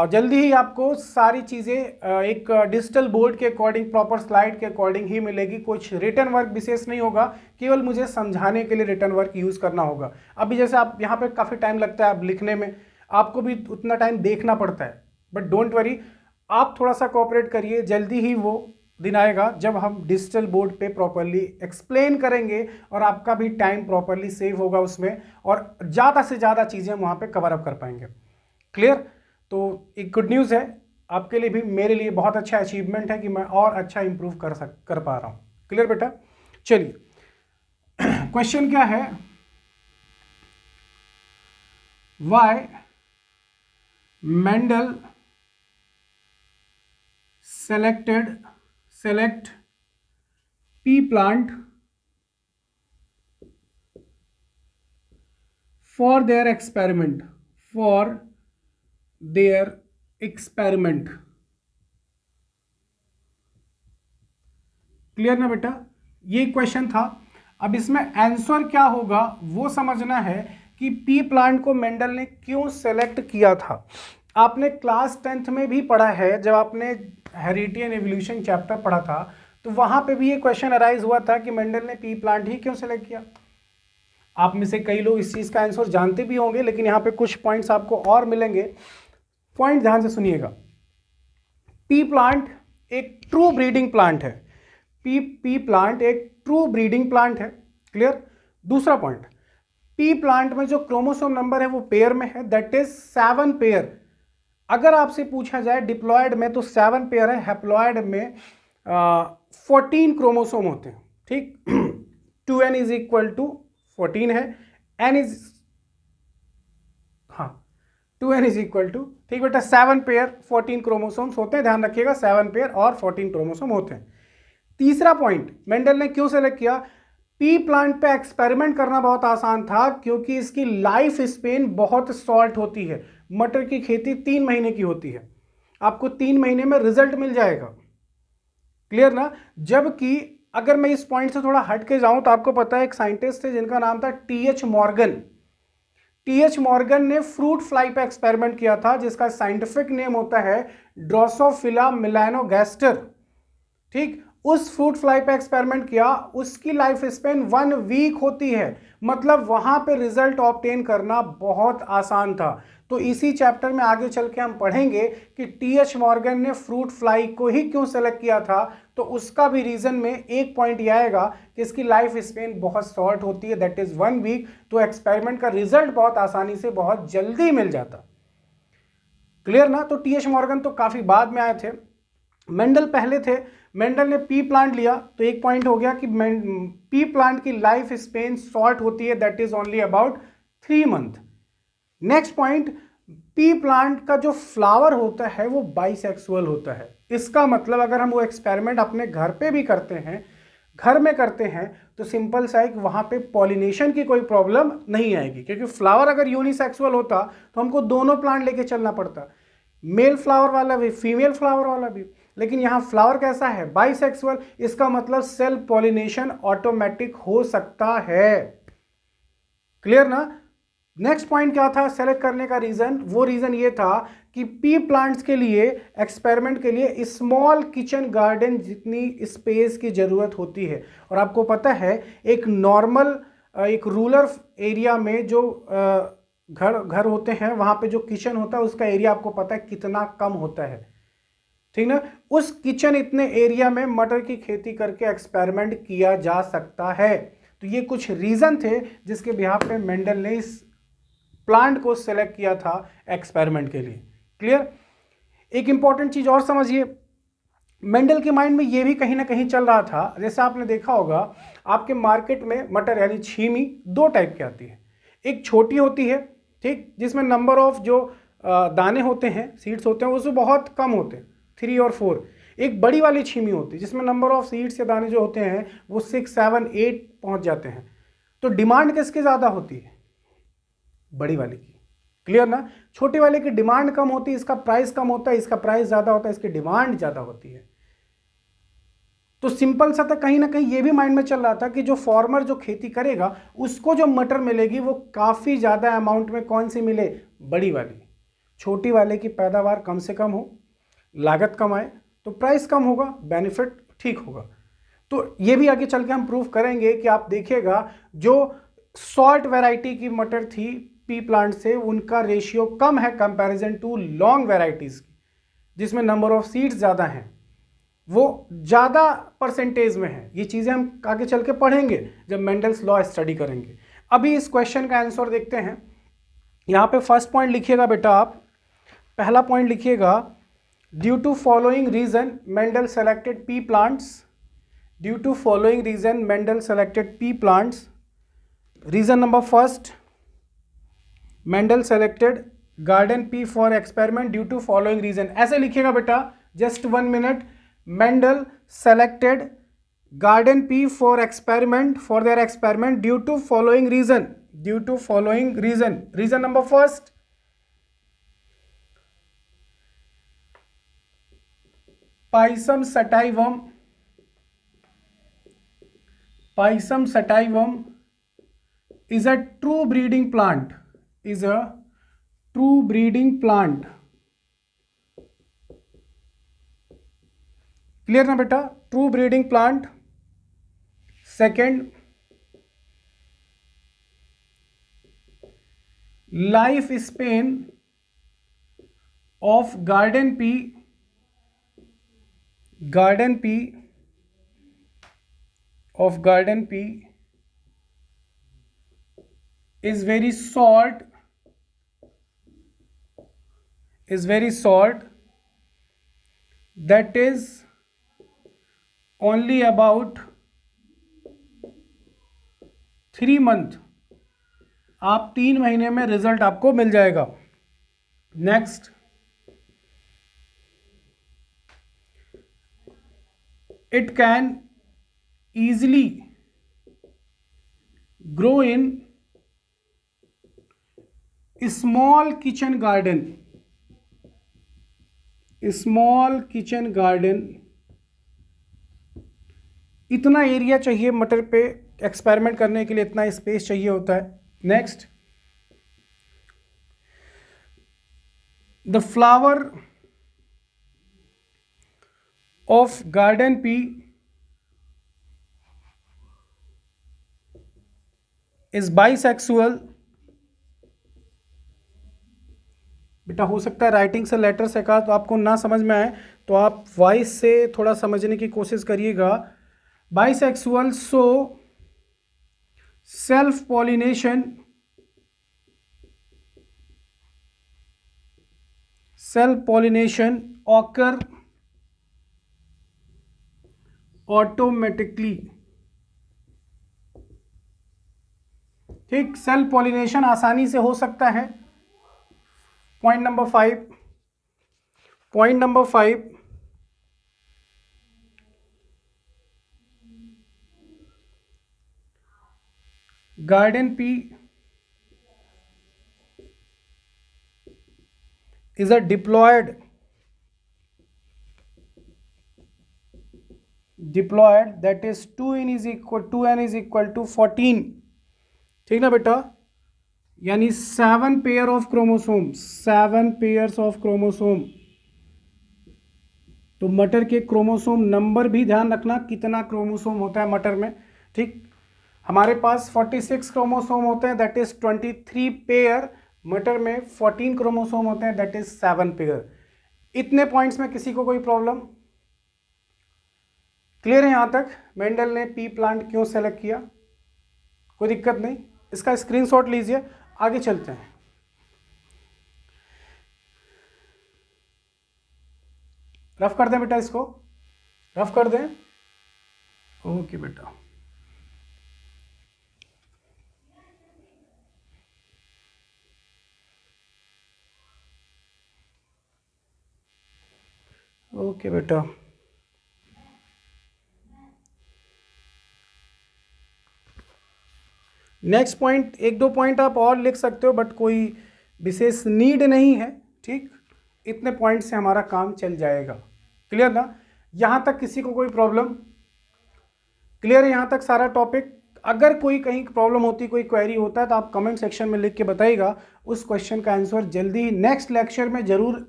जल्दी ही आपको सारी चीज़ें एक डिजिटल बोर्ड के अकॉर्डिंग, प्रॉपर स्लाइड के अकॉर्डिंग ही मिलेगी। कुछ रिटर्न वर्क विशेष नहीं होगा, केवल मुझे समझाने के लिए रिटर्न वर्क यूज़ करना होगा। अभी जैसे आप यहाँ पे काफ़ी टाइम लगता है आप लिखने में, आपको भी उतना टाइम देखना पड़ता है, बट डोंट वरी, आप थोड़ा सा कोऑपरेट करिए, जल्दी ही वो दिन आएगा जब हम डिजिटल बोर्ड पे प्रॉपरली एक्सप्लेन करेंगे और आपका भी टाइम प्रॉपरली सेव होगा उसमें, और ज़्यादा से ज़्यादा चीज़ें हम वहाँ पे कवर अप कर पाएंगे। क्लियर। तो एक गुड न्यूज़ है आपके लिए भी, मेरे लिए बहुत अच्छा अचीवमेंट है कि मैं और अच्छा इंप्रूव कर पा रहा हूँ। क्लियर बेटा। चलिए क्वेश्चन क्या है, why Mendel select pea plant for their experiment, clear ना बेटा, ये क्वेश्चन था। अब इसमें आंसर क्या होगा वो समझना है कि पी प्लांट को मेंडल ने क्यों सेलेक्ट किया था। आपने क्लास 10th में भी पढ़ा है, जब आपने हेरिडिटी एंड एवोल्यूशन चैप्टर पढ़ा था, तो वहां पे भी ये क्वेश्चन अराइज हुआ था कि मेंडल ने पी प्लांट ही क्यों सेलेक्ट किया। आप में से कई लोग इस चीज का आंसर जानते भी होंगे, लेकिन यहाँ पे कुछ पॉइंट्स आपको और मिलेंगे, पॉइंट ध्यान से सुनिएगा। पी प्लांट एक ट्रू ब्रीडिंग प्लांट है, पी प्लांट एक ट्रू ब्रीडिंग प्लांट है। क्लियर। दूसरा पॉइंट, पी प्लांट में जो क्रोमोसोम नंबर है वो पेयर में है, दैट इज 7 पेयर। अगर आपसे पूछा जाए डिप्लॉयड में तो 7 पेयर है, हैप्लॉयड में 14 क्रोमोसोम होते हैं, ठीक। 2n इज इक्वल टू 14 है, n इज, हाँ 2n इज इक्वल टू, ठीक बेटा, 7 पेयर 14 क्रोमोसोम्स होते हैं, ध्यान रखिएगा 7 पेयर और 14 क्रोमोसोम होते हैं। तीसरा पॉइंट, मेंडल ने क्यों सेलेक्ट किया, पी प्लांट पे एक्सपेरिमेंट करना बहुत आसान था, क्योंकि इसकी लाइफ स्पेन बहुत शॉर्ट होती है। मटर की खेती 3 महीने की होती है, आपको 3 महीने में रिजल्ट मिल जाएगा। क्लियर ना। जबकि अगर मैं इस पॉइंट से थोड़ा हट के जाऊं तो आपको पता है एक साइंटिस्ट थे जिनका नाम था टीएच मॉर्गन। टीएच मॉर्गन ने फ्रूट फ्लाई पे एक्सपेरिमेंट किया था, जिसका साइंटिफिक नेम होता है ड्रोसोफिला मेलानोगैस्टर, ठीक। उस फ्रूट फ्लाई पे एक्सपेरिमेंट किया, उसकी लाइफ स्पेन 1 वीक होती है, मतलब वहां पे रिजल्ट ऑब्टेन करना बहुत आसान था। तो इसी चैप्टर में आगे चल के हम पढ़ेंगे कि टी.एच. मॉर्गन ने फ्रूट फ्लाई को ही क्यों सेलेक्ट किया था। तो उसका भी रीजन में एक पॉइंट यह आएगा कि इसकी लाइफ स्पेन बहुत शॉर्ट होती है, दैट इज 1 वीक। तो एक्सपेरिमेंट का रिजल्ट बहुत आसानी से बहुत जल्दी मिल जाता। क्लियर ना। तो टी.एच. मॉर्गन तो काफी बाद में आए थे, मेंडल पहले थे। मेंडल ने पी प्लांट लिया, तो एक पॉइंट हो गया कि पी प्लांट की लाइफ स्पेन शॉर्ट होती है, that is only about 3 month. Next point, P plant का जो फ्लावर होता है वो बाइसेक्सुअल होता है। इसका मतलब अगर हम वो एक्सपेरिमेंट अपने घर पे भी करते हैं, घर में करते हैं, तो सिंपल सा है कि वहां पे पॉलिनेशन की कोई प्रॉब्लम नहीं आएगी, क्योंकि फ्लावर अगर यूनिसेक्सुअल होता तो हमको दोनों प्लांट लेके चलना पड़ता, मेल फ्लावर वाला भी फीमेल फ्लावर वाला भी। लेकिन यहाँ फ्लावर कैसा है, बाइसेक्सुअल। इसका मतलब सेल्फ पॉलिनेशन ऑटोमेटिक हो सकता है। क्लियर ना। नेक्स्ट पॉइंट क्या था सेलेक्ट करने का रीजन, वो रीजन ये था कि पी प्लांट्स के लिए एक्सपेरिमेंट के लिए स्मॉल किचन गार्डन जितनी स्पेस की जरूरत होती है। और आपको पता है एक नॉर्मल एक रूरल एरिया में जो घर होते हैं वहां पे जो किचन होता है उसका एरिया आपको पता है कितना कम होता है, ठीक ना। उस किचन इतने एरिया में मटर की खेती करके एक्सपेरिमेंट किया जा सकता है। तो ये कुछ रीजन थे जिसके बिहाफ पे मेंडल ने इस प्लांट को सिलेक्ट किया था एक्सपेरिमेंट के लिए। क्लियर। एक इंपॉर्टेंट चीज और समझिए, मेंडल के माइंड में ये भी कहीं ना कहीं चल रहा था, जैसे आपने देखा होगा आपके मार्केट में मटर यानी छीमी 2 टाइप की आती है। एक छोटी होती है, ठीक, जिसमें नंबर ऑफ जो दाने होते हैं, सीड्स होते हैं, उसमें बहुत कम होते हैं, 3 और 4। एक बड़ी वाली छीमी होती है जिसमें नंबर ऑफ सीड्स या दाने जो होते हैं वो 6, 7, 8 पहुंच जाते हैं। तो डिमांड किसकी ज़्यादा होती है, बड़ी वाले की। क्लियर ना। छोटी वाले की डिमांड कम होती है, इसका प्राइस कम होता है, इसका प्राइस ज़्यादा होता है, इसकी डिमांड ज़्यादा होती है। तो सिंपल सा था, कहीं ना कहीं ये भी माइंड में चल रहा था कि जो फार्मर जो खेती करेगा उसको जो मटर मिलेगी वो काफ़ी ज़्यादा अमाउंट में कौन सी मिले, बड़ी वाली। छोटी वाले की पैदावार कम से कम हो, लागत कम आए, तो प्राइस कम होगा, बेनिफिट ठीक होगा। तो ये भी आगे चल के हम प्रूव करेंगे कि आप देखिएगा जो शॉर्ट वैरायटी की मटर थी पी प्लांट से, उनका रेशियो कम है कंपैरिजन टू लॉन्ग वैरायटीज की, जिसमें नंबर ऑफ सीड्स ज़्यादा हैं, वो ज़्यादा परसेंटेज में है। ये चीज़ें हम आगे चल के पढ़ेंगे जब मेंडल्स लॉ स्टडी करेंगे। अभी इस क्वेश्चन का आंसर देखते हैं। यहाँ पे फर्स्ट पॉइंट लिखिएगा बेटा, आप पहला पॉइंट लिखिएगा, due to following reason Mendel selected pea plants. Due to following reason Mendel selected pea plants. Reason number first, Mendel selected garden pea for experiment due to following reason. ऐसे लिखिएगा बेटा, just 1 minute. Mendel selected garden pea for experiment, for their experiment due to following reason. Due to following reason. Reason number first, Pisum sativum. Pisum sativum is a true breeding plant. Is a true breeding plant. Clear ना बेटा, true breeding plant. Second, life span of garden pea is very short, that is only about 3 month। आप 3 महीने में रिजल्ट आपको मिल जाएगा। Next, it can easily grow in small kitchen garden। इतना एरिया चाहिए मटर पे एक्सपेरिमेंट करने के लिए, इतना स्पेस चाहिए होता है। Next, the flower of garden pea is bisexual बेटा हो सकता है राइटिंग से लेटर से कहा तो आपको ना समझ में आए, तो आप वॉइस से थोड़ा समझने की कोशिश करिएगा। Bisexual so self pollination occur automatically. ठीक, सेल्फ पॉलिनेशन आसानी से हो सकता है। Point number 5, garden pea is a diploid that is 2n is equal to 14। ठीक ना बेटा, यानी 7 pair of chromosome, 7 pairs of chromosome. तो मटर के क्रोमोसोम नंबर भी ध्यान रखना, कितना क्रोमोसोम होता है मटर में। ठीक, हमारे पास 46 क्रोमोसोम होते हैं, दैट इज 23 पेयर। मटर में 14 क्रोमोसोम होते हैं, दैट इज 7 पेयर। इतने पॉइंट्स में किसी को कोई प्रॉब्लम? क्लियर है यहां तक? मेंडल ने पी प्लांट क्यों सेलेक्ट किया, कोई दिक्कत नहीं, इसका स्क्रीनशॉट लीजिए। आगे चलते हैं। रफ कर दें बेटा, इसको रफ कर दें। ओके बेटा, ओके बेटा। नेक्स्ट पॉइंट, 1-2 पॉइंट आप और लिख सकते हो, बट कोई विशेष नीड नहीं है। ठीक, इतने पॉइंट से हमारा काम चल जाएगा। क्लियर ना? यहां तक किसी को कोई प्रॉब्लम? क्लियर है यहां तक सारा टॉपिक? अगर कोई कहीं प्रॉब्लम होती, कोई क्वेरी होता है, तो आप कमेंट सेक्शन में लिख के बताइएगा। उस क्वेश्चन का आंसर जल्दी ही नेक्स्ट लेक्चर में जरूर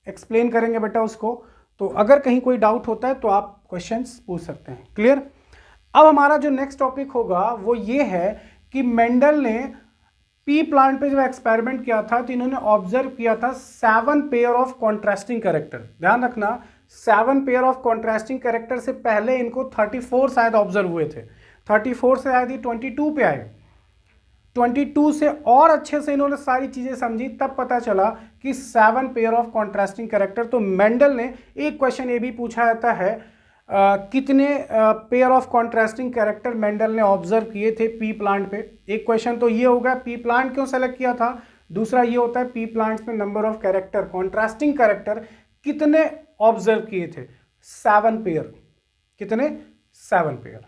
एक्सप्लेन करेंगे बेटा उसको। तो अगर कहीं कोई डाउट होता है तो आप क्वेश्चंस पूछ सकते हैं। क्लियर? अब हमारा जो नेक्स्ट टॉपिक होगा वो ये है कि मेंडल ने पी प्लांट पे जब एक्सपेरिमेंट किया था तो इन्होंने ऑब्जर्व किया था 7 पेयर ऑफ कॉन्ट्रास्टिंग कैरेक्टर। ध्यान रखना, 7 पेयर ऑफ कॉन्ट्रास्टिंग कैरेक्टर से पहले इनको 34 शायद ऑब्जर्व हुए थे। 34 से शायद 22 पे आए। 22 से और अच्छे से इन्होंने सारी चीजें समझी, तब पता चला कि 7 पेयर ऑफ कॉन्ट्रास्टिंग कैरेक्टर। तो मेंडल ने एक क्वेश्चन ये भी पूछा जाता है, कितने pair of contrasting character Mendel ने ऑब्जर्व किए थे पी प्लांट पे। एक क्वेश्चन तो ये होगा पी प्लांट क्यों सेलेक्ट किया था, दूसरा ये होता है पी प्लांट्स में number of character, contrasting character कितने ऑब्जर्व किए थे। 7 पेयर। कितने? 7 पेयर।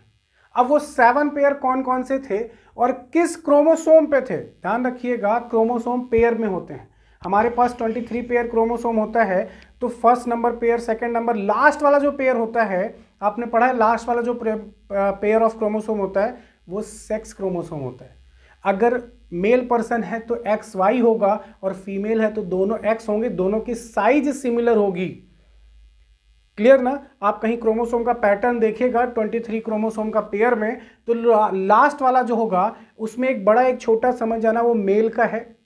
अब वो 7 पेयर कौन कौन से थे और किस क्रोमोसोम पे थे? ध्यान रखिएगा, क्रोमोसोम पेयर में होते हैं। हमारे पास 23 पेयर क्रोमोसोम होता है, तो first number pair, second number, last वाला जो पेयर होता है, आपने पढ़ा है, लास्ट वाला जो पेयर ऑफ क्रोमोसोम होता है वो सेक्स क्रोमोसोम होता है। अगर मेल पर्सन है तो XY होगा और फीमेल है तो दोनों X होंगे, दोनों की साइज सिमिलर होगी। क्लियर ना? आप कहीं क्रोमोसोम का पैटर्न देखिएगा 23 क्रोमोसोम का पेयर में, तो लास्ट वाला जो होगा उसमें एक बड़ा एक छोटा समझ जाना वो मेल का है,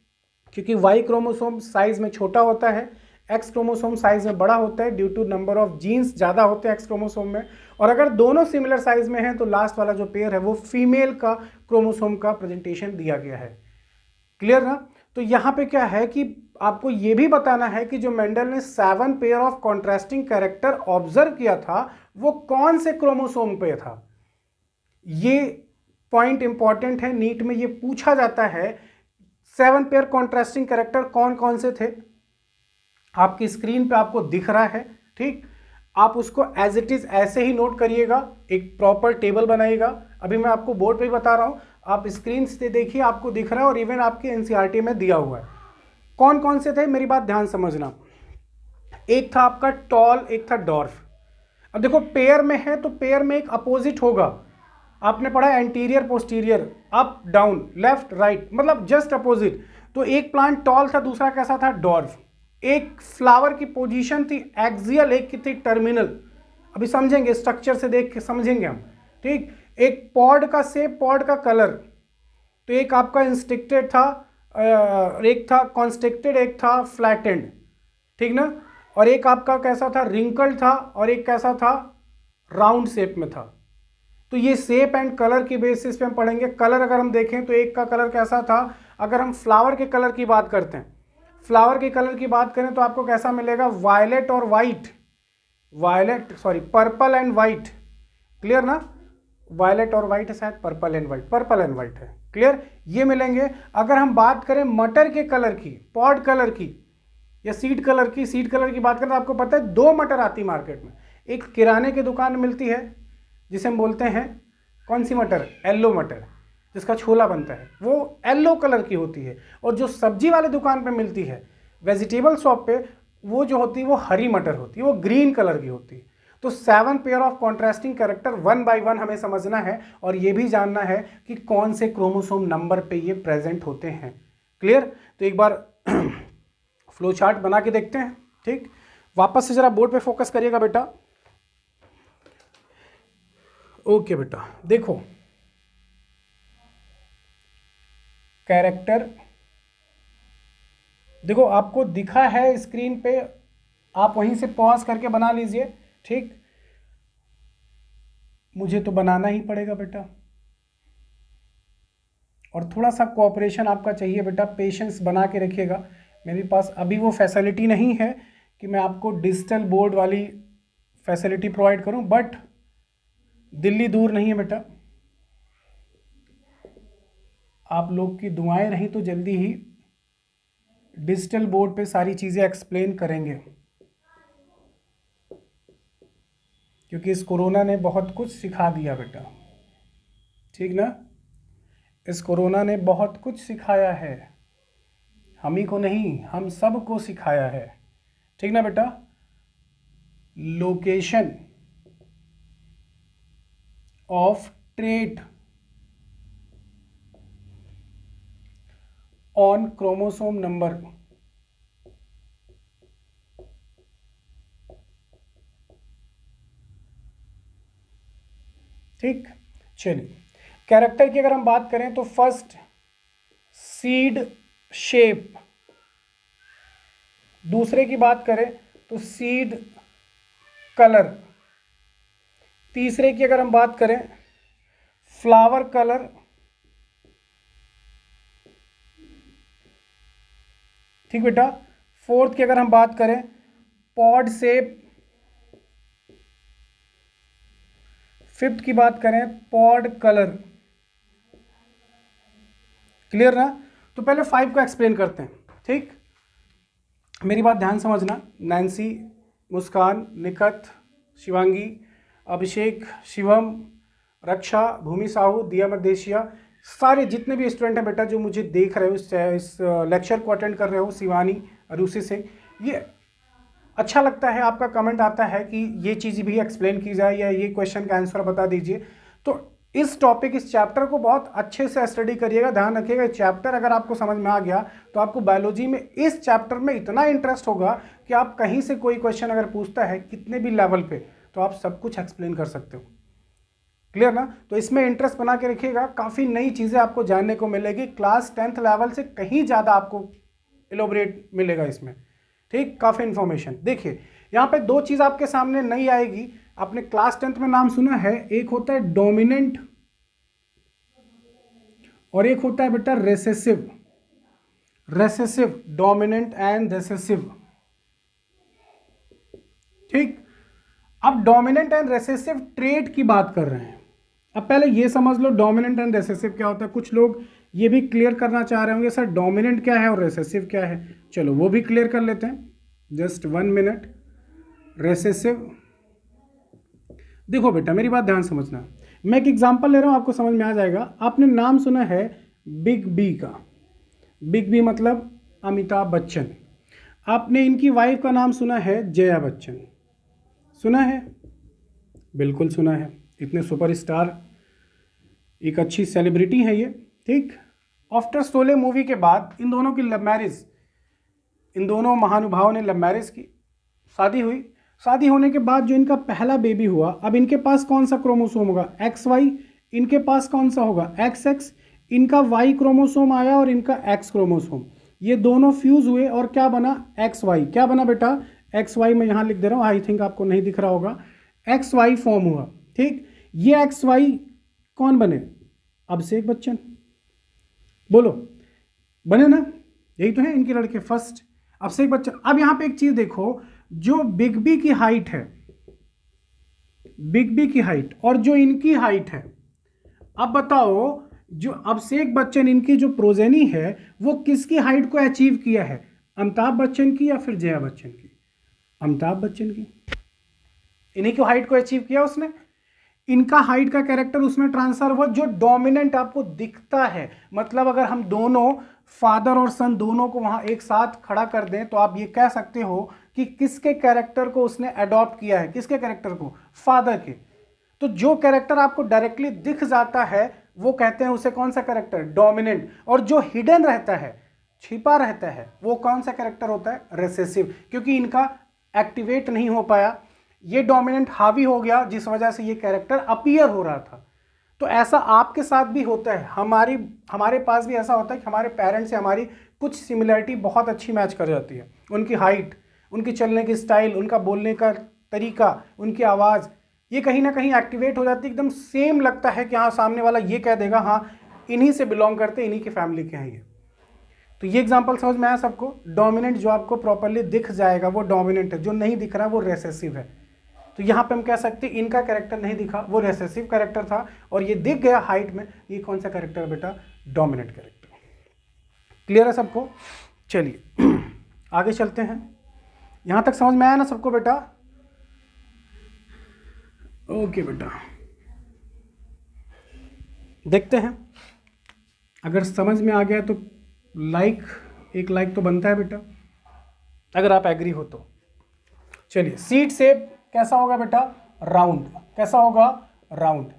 क्योंकि Y क्रोमोसोम साइज में छोटा होता है, X क्रोमोसोम साइज में बड़ा होता है, due to number of genes ज़्यादा होते हैं X क्रोमोसोम में। और अगर दोनों सिमिलर साइज में हैं तो लास्ट वाला जो पेयर है वो फीमेल का क्रोमोसोम का प्रेजेंटेशन दिया गया है। क्लियर ना? तो यहाँ पे क्या है कि आपको ये भी बताना है कि जो मेंडल ने 7 pair of contrasting character observe किया था वो कौन से क्रोमोसोम पे था। ये पॉइंट इंपॉर्टेंट है, नीट में ये पूछा जाता है 7 पेयर कॉन्ट्रास्टिंग कैरेक्टर कौन कौन से थे। आपकी स्क्रीन पे आपको दिख रहा है। ठीक, आप उसको एज इट इज ऐसे ही नोट करिएगा, एक प्रॉपर टेबल बनाइएगा। अभी मैं आपको बोर्ड पे ही बता रहा हूं, आप स्क्रीन से देखिए, आपको दिख रहा है और इवन आपके एनसीईआरटी में दिया हुआ है। कौन कौन से थे, मेरी बात ध्यान समझना। एक था आपका टॉल, एक था डॉर्फ। अब देखो पेयर में है तो पेयर में एक अपोजिट होगा। आपने पढ़ा anterior posterior, up down, left right, मतलब जस्ट अपोजिट। तो एक प्लांट टॉल था, दूसरा कैसा था, डॉर्फ। एक फ्लावर की पोजीशन थी एक्सियल, एक की थी टर्मिनल। अभी समझेंगे, स्ट्रक्चर से देख के समझेंगे हम। ठीक, एक पॉड का शेप, पॉड का कलर। तो एक आपका इंस्ट्रिक्टेड था, एक था कॉन्स्ट्रिक्टेड, एक था फ्लैटेंड, ठीक ना, और एक आपका कैसा था, रिंकल्ड था, और एक कैसा था, राउंड शेप में था। तो ये शेप एंड कलर की बेसिस पे हम पढ़ेंगे। कलर अगर हम देखें तो एक का कलर कैसा था, अगर हम फ्लावर के कलर की बात करते हैं, फ्लावर के कलर की बात करें तो आपको कैसा मिलेगा, वायलेट और white, purple and white, clear ना, वायलेट और वाइट है शायद, पर्पल एंड वाइट है, क्लियर, ये मिलेंगे। अगर हम बात करें मटर के कलर की, पॉड कलर की या सीड कलर की बात करें तो आपको पता है 2 मटर आती है मार्केट में। एक किराने की दुकान में मिलती है जिसे हम बोलते हैं कौन सी मटर, येलो मटर, जिसका छोला बनता है, वो येलो कलर की होती है। और जो सब्जी वाले दुकान पे मिलती है, वेजिटेबल शॉप पे, वो जो होती है वो हरी मटर होती है, वो ग्रीन कलर की होती है। तो 7 pair of contrasting character 1 bye 1 हमें समझना है, और ये भी जानना है कि कौन से क्रोमोसोम नंबर पे ये प्रेजेंट होते हैं, क्लियर। तो एक बार फ्लो चार्ट बना के देखते हैं, ठीक। वापस से जरा बोर्ड पे फोकस करिएगा बेटा। ओके बेटा, देखो कैरेक्टर, देखो आपको दिखा है स्क्रीन पे, आप वहीं से पॉज करके बना लीजिए, ठीक। मुझे तो बनाना ही पड़ेगा बेटा, और थोड़ा सा कोऑपरेशन आपका चाहिए बेटा, पेशेंस बना के रखिएगा। मेरे पास अभी वो फैसिलिटी नहीं है कि मैं आपको डिजिटल बोर्ड वाली फैसिलिटी प्रोवाइड करूं, बट दिल्ली दूर नहीं है बेटा, आप लोग की दुआएं रही तो जल्दी ही डिजिटल बोर्ड पे सारी चीज़ें एक्सप्लेन करेंगे, क्योंकि इस कोरोना ने बहुत कुछ सिखा दिया बेटा, ठीक ना। इस कोरोना ने बहुत कुछ सिखाया है, हम ही को नहीं, हम सब को सिखाया है, ठीक ना बेटा। Location of trait on chromosome number, ठीक। चलिए, कैरेक्टर की अगर हम बात करें तो फर्स्ट सीड शेप, दूसरे की बात करें तो सीड कलर, तीसरे की अगर हम बात करें फ्लावर कलर, ठीक बेटा। फोर्थ की अगर हम बात करें पॉड शेप, फिफ्थ की बात करें पॉड कलर, क्लियर ना। तो पहले 5 को एक्सप्लेन करते हैं, ठीक। मेरी बात ध्यान समझना, नैन्सी, मुस्कान, निकत, शिवांगी, अभिषेक, शिवम, रक्षा, भूमि साहू, दिया मदेशिया, सारे जितने भी स्टूडेंट हैं बेटा जो मुझे देख रहे हो, इस लेक्चर को अटेंड कर रहे हो, शिवानी, अरुषि सिंह, ये अच्छा लगता है आपका कमेंट आता है कि ये चीज़ भी एक्सप्लेन की जाए या ये क्वेश्चन का आंसर बता दीजिए। तो इस टॉपिक, इस चैप्टर को बहुत अच्छे से स्टडी करिएगा, ध्यान रखिएगा। चैप्टर अगर आपको समझ में आ गया तो आपको बायोलॉजी में इस चैप्टर में इतना इंटरेस्ट होगा कि आप कहीं से कोई क्वेश्चन अगर पूछता है कितने भी लेवल पे, तो आप सब कुछ एक्सप्लेन कर सकते हो, क्लियर ना। तो इसमें इंटरेस्ट बना के रखिएगा, काफ़ी नई चीज़ें आपको जानने को मिलेगी, क्लास 10th लेवल से कहीं ज़्यादा आपको एलोबरेट मिलेगा इसमें, ठीक। काफ़ी इन्फॉर्मेशन, देखिए यहाँ पे 2 चीज़ आपके सामने नहीं आएगी। आपने क्लास 10th में नाम सुना है, एक होता है डोमिनेंट और एक होता है बेटा रेसेसिव, डोमिनेंट एंड रेसेसिव, ठीक। अब डोमिनेंट एंड रेसेसिव ट्रेट की बात कर रहे हैं। अब पहले ये समझ लो डोमिनेंट एंड रेसेसिव क्या होता है। कुछ लोग ये भी क्लियर करना चाह रहे होंगे सर डोमिनेंट क्या है और रेसेसिव क्या है, चलो वो भी क्लियर कर लेते हैं, जस्ट 1 मिनट। रेसेसिव, देखो बेटा मेरी बात ध्यान समझना, मैं एक एग्जांपल ले रहा हूँ, आपको समझ में आ जाएगा। आपने नाम सुना है बिग बी का, बिग बी मतलब अमिताभ बच्चन। आपने इनकी वाइफ का नाम सुना है जया बच्चन, सुना है, बिल्कुल सुना है, इतने सुपरस्टार, एक अच्छी सेलिब्रिटी है ये, ठीक। आफ्टर शोले मूवी के बाद इन दोनों की लव मैरिज, इन दोनों महानुभावों ने लव मैरिज की, शादी हुई। शादी होने के बाद जो इनका पहला बेबी हुआ, अब इनके पास कौन सा क्रोमोसोम होगा, XY, इनके पास कौन सा होगा XX, इनका वाई क्रोमोसोम आया और इनका एक्स क्रोमोसोम, ये दोनों फ्यूज हुए और क्या बना, एक्स वाई। क्या बना बेटा, एक्स वाई। मैं यहाँ लिख दे रहा हूँ, आई थिंक आपको नहीं दिख रहा होगा, एक्स वाई फॉर्म हुआ। ठीक, ये एक्स वाई कौन बने, अभिषेक बच्चन, बोलो बने ना, यही तो है इनके लड़के फर्स्ट, अभिषेक बच्चन। अब यहाँ पे एक चीज देखो, जो बिग बी की हाइट है, बिग बी की हाइट और जो इनकी हाइट है, अब बताओ जो अभिषेक बच्चन इनकी जो प्रोजेनी है वो किसकी हाइट को अचीव किया है, अमिताभ बच्चन की या फिर जया बच्चन की, अमिताभ बच्चन की, इन्हीं की हाइट को अचीव किया उसने। इनका हाइट का कैरेक्टर उसमें ट्रांसफर हुआ, जो डोमिनेंट आपको दिखता है। मतलब अगर हम दोनों फादर और सन दोनों को वहां एक साथ खड़ा कर दें तो आप ये कह सकते हो कि किसके कैरेक्टर को उसने अडॉप्ट किया है, किसके कैरेक्टर को, फादर के। तो जो कैरेक्टर आपको डायरेक्टली दिख जाता है वो कहते हैं उसे कौन सा कैरेक्टर, डोमिनेंट। और जो हिडन रहता है, छिपा रहता है, वो कौन सा कैरेक्टर होता है, रिसेसिव, क्योंकि इनका एक्टिवेट नहीं हो पाया, ये डोमिनेंट हावी हो गया जिस वजह से ये कैरेक्टर अपीयर हो रहा था। तो ऐसा आपके साथ भी होता है, हमारे पास भी ऐसा होता है कि हमारे पेरेंट्स से हमारी कुछ सिमिलरिटी बहुत अच्छी मैच कर जाती है। उनकी हाइट, उनकी चलने की स्टाइल, उनका बोलने का तरीका, उनकी आवाज़, ये कहीं ना कहीं एक्टिवेट हो जाती है, एकदम सेम लगता है कि हाँ सामने वाला ये कह देगा हाँ इन्हीं से बिलोंग करते, इन्हीं की फैमिली के हैं ये। तो ये एग्जांपल समझ में आया सबको। डोमिनेंट जो आपको प्रॉपरली दिख जाएगा वो डोमिनेंट है, जो नहीं दिख रहा वो रेसेसिव है। तो यहाँ पे हम कह सकते हैं इनका कैरेक्टर नहीं दिखा, वो रेसेसिव कैरेक्टर था, और ये दिख गया हाइट में, ये कौन सा कैरेक्टर है बेटा, डोमिनेंट कैरेक्टर। क्लियर है सबको, चलिए आगे चलते हैं। यहाँ तक समझ में आया ना सबको बेटा, ओके बेटा, देखते हैं अगर समझ में आ गया तो एक लाइक तो बनता है बेटा, अगर आप एग्री हो तो। चलिए, सीड शेप कैसा होगा बेटा, राउंड, कैसा होगा, राउंड।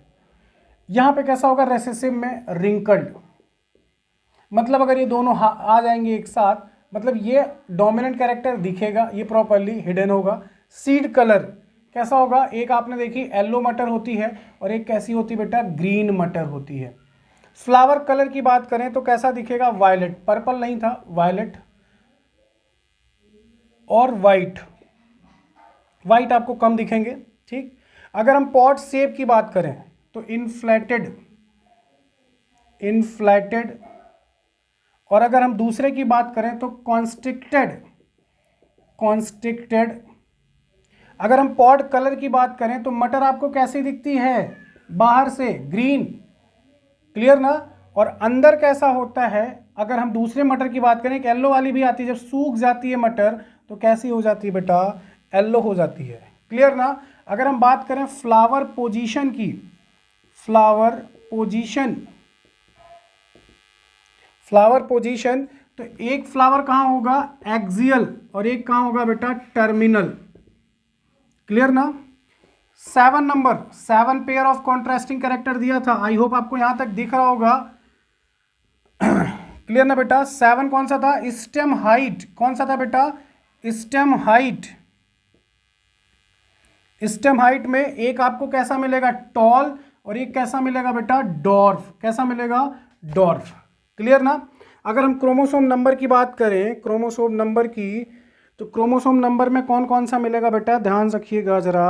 यहां पे कैसा होगा, रेसेसिव में रिंकल्ड। मतलब अगर ये दोनों आ जाएंगे एक साथ, मतलब ये डोमिनेंट कैरेक्टर दिखेगा, ये प्रॉपरली हिडन होगा। सीड कलर कैसा होगा, एक आपने देखी येलो मटर होती है और एक कैसी होती है बेटा, ग्रीन मटर होती है। फ्लावर कलर की बात करें तो कैसा दिखेगा, वायलेट, पर्पल नहीं था, वायलेट और वाइट, वाइट आपको कम दिखेंगे। ठीक, अगर हम पॉट शेप की बात करें तो इनफ्लेटेड, और अगर हम दूसरे की बात करें तो कॉन्स्ट्रिक्टेड। अगर हम पॉट कलर की बात करें तो मटर आपको कैसी दिखती है, बाहर से ग्रीन, क्लियर ना। और अंदर कैसा होता है, अगर हम दूसरे मटर की बात करें, येलो वाली भी आती है, जब सूख जाती है मटर तो कैसी हो जाती है बेटा, येलो हो जाती है, क्लियर ना। अगर हम बात करें फ्लावर पोजीशन की, फ्लावर पोजीशन, तो एक फ्लावर कहाँ होगा, एक्सियल, और एक कहाँ होगा बेटा, टर्मिनल, क्लियर ना। 7 number, 7 pair of contrasting character दिया था, आई होप आपको यहां तक दिख रहा होगा, क्लियर ना बेटा। 7 कौन सा था, स्टेम हाइट, कौन सा था बेटा, स्टेम हाइट में एक आपको कैसा मिलेगा, टॉल, और एक कैसा मिलेगा बेटा, डॉर्फ, कैसा मिलेगा, डॉर्फ, क्लियर ना। अगर हम क्रोमोसोम नंबर की बात करें, क्रोमोसोम नंबर की, तो क्रोमोसोम नंबर में कौन कौन सा मिलेगा बेटा, ध्यान रखिएगा जरा।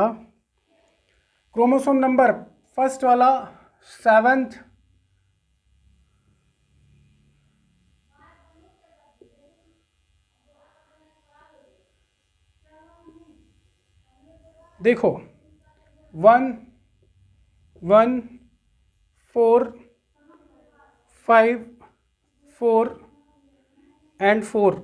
क्रोमोसोम नंबर फर्स्ट वाला 7th, देखो 1 1 4 5 4 एंड 4,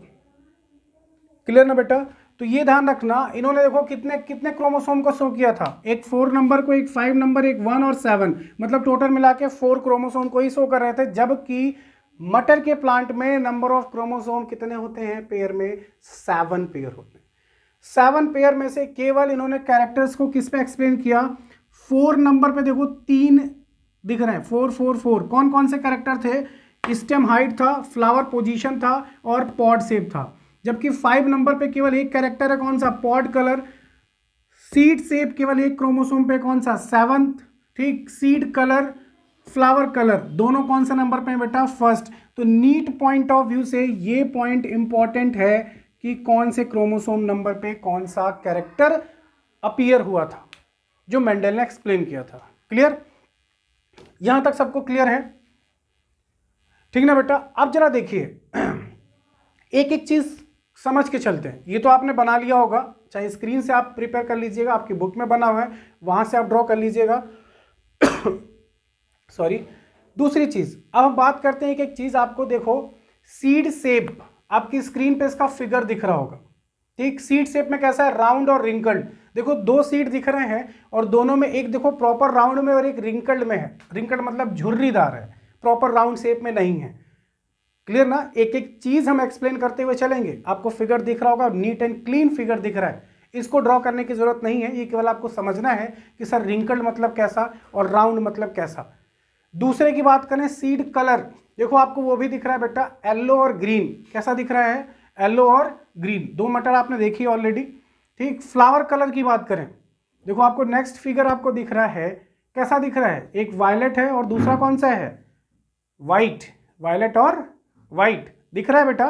क्लियर ना बेटा। तो ये ध्यान रखना, इन्होंने देखो कितने कितने क्रोमोसोम को शो किया था, एक 4 नंबर को, एक 5 नंबर, एक 1 और 7, मतलब टोटल मिला के 4 क्रोमोसोम को ही शो कर रहे थे। जबकि मटर के प्लांट में नंबर ऑफ क्रोमोसोम कितने होते हैं पेयर में, 7 पेयर होते हैं। 7 पेयर में से केवल इन्होंने कैरेक्टर्स को किस पे एक्सप्लेन किया, 4 नंबर पे देखो 3 दिख रहे हैं, 4 4 4, कौन कौन से कैरेक्टर थे, स्टेम हाइट था, फ्लावर पोजीशन था और पॉड शेप था। जबकि 5 नंबर पे केवल एक कैरेक्टर है, कौन सा, पॉड कलर। सीड शेप केवल एक क्रोमोसोम पे, कौन सा, 7th, ठीक। सीड कलर फ्लावर कलर, दोनों कौन सा नंबर पे है बेटा? फर्स्ट। तो नीट पॉइंट ऑफ व्यू से ये पॉइंट इंपॉर्टेंट है कि कौन से क्रोमोसोम नंबर पे कौन सा कैरेक्टर अपीयर हुआ था, जो मेंडल ने एक्सप्लेन किया था। क्लियर? यहां तक सबको क्लियर है? ठीक ना बेटा? अब जरा देखिए, एक एक चीज समझ के चलते हैं। ये तो आपने बना लिया होगा, चाहे स्क्रीन से आप प्रिपेयर कर लीजिएगा, आपकी बुक में बना हुआ है, वहां से आप ड्रॉ कर लीजिएगा। सॉरी। दूसरी चीज, अब हम बात करते हैं एक चीज। आपको देखो सीड शेप, आपकी स्क्रीन पे इसका फिगर दिख रहा होगा। ठीक, सीड शेप में कैसा है? राउंड और रिंकल्ड। देखो दो सीड दिख रहे हैं और दोनों में एक देखो प्रॉपर राउंड में और एक रिंकल्ड में है। रिंकल्ड मतलब झुर्रीदार है, प्रॉपर राउंड शेप में नहीं है। क्लियर ना? एक एक चीज हम एक्सप्लेन करते हुए चलेंगे। आपको फिगर दिख रहा होगा, नीट एंड क्लीन फिगर दिख रहा है, इसको ड्रॉ करने की जरूरत नहीं है। ये केवल आपको समझना है कि सर रिंकल्ड मतलब कैसा और राउंड मतलब कैसा। दूसरे की बात करें, सीड कलर, देखो आपको वो भी दिख रहा है बेटा, येलो और ग्रीन। कैसा दिख रहा है? येलो और ग्रीन। दो मटर आपने देखी ऑलरेडी। ठीक, फ्लावर कलर की बात करें, देखो आपको नेक्स्ट फिगर आपको दिख रहा है, कैसा दिख रहा है? एक वायलेट है और दूसरा कौन सा है? वाइट। वायलेट और वाइट दिख रहा है बेटा।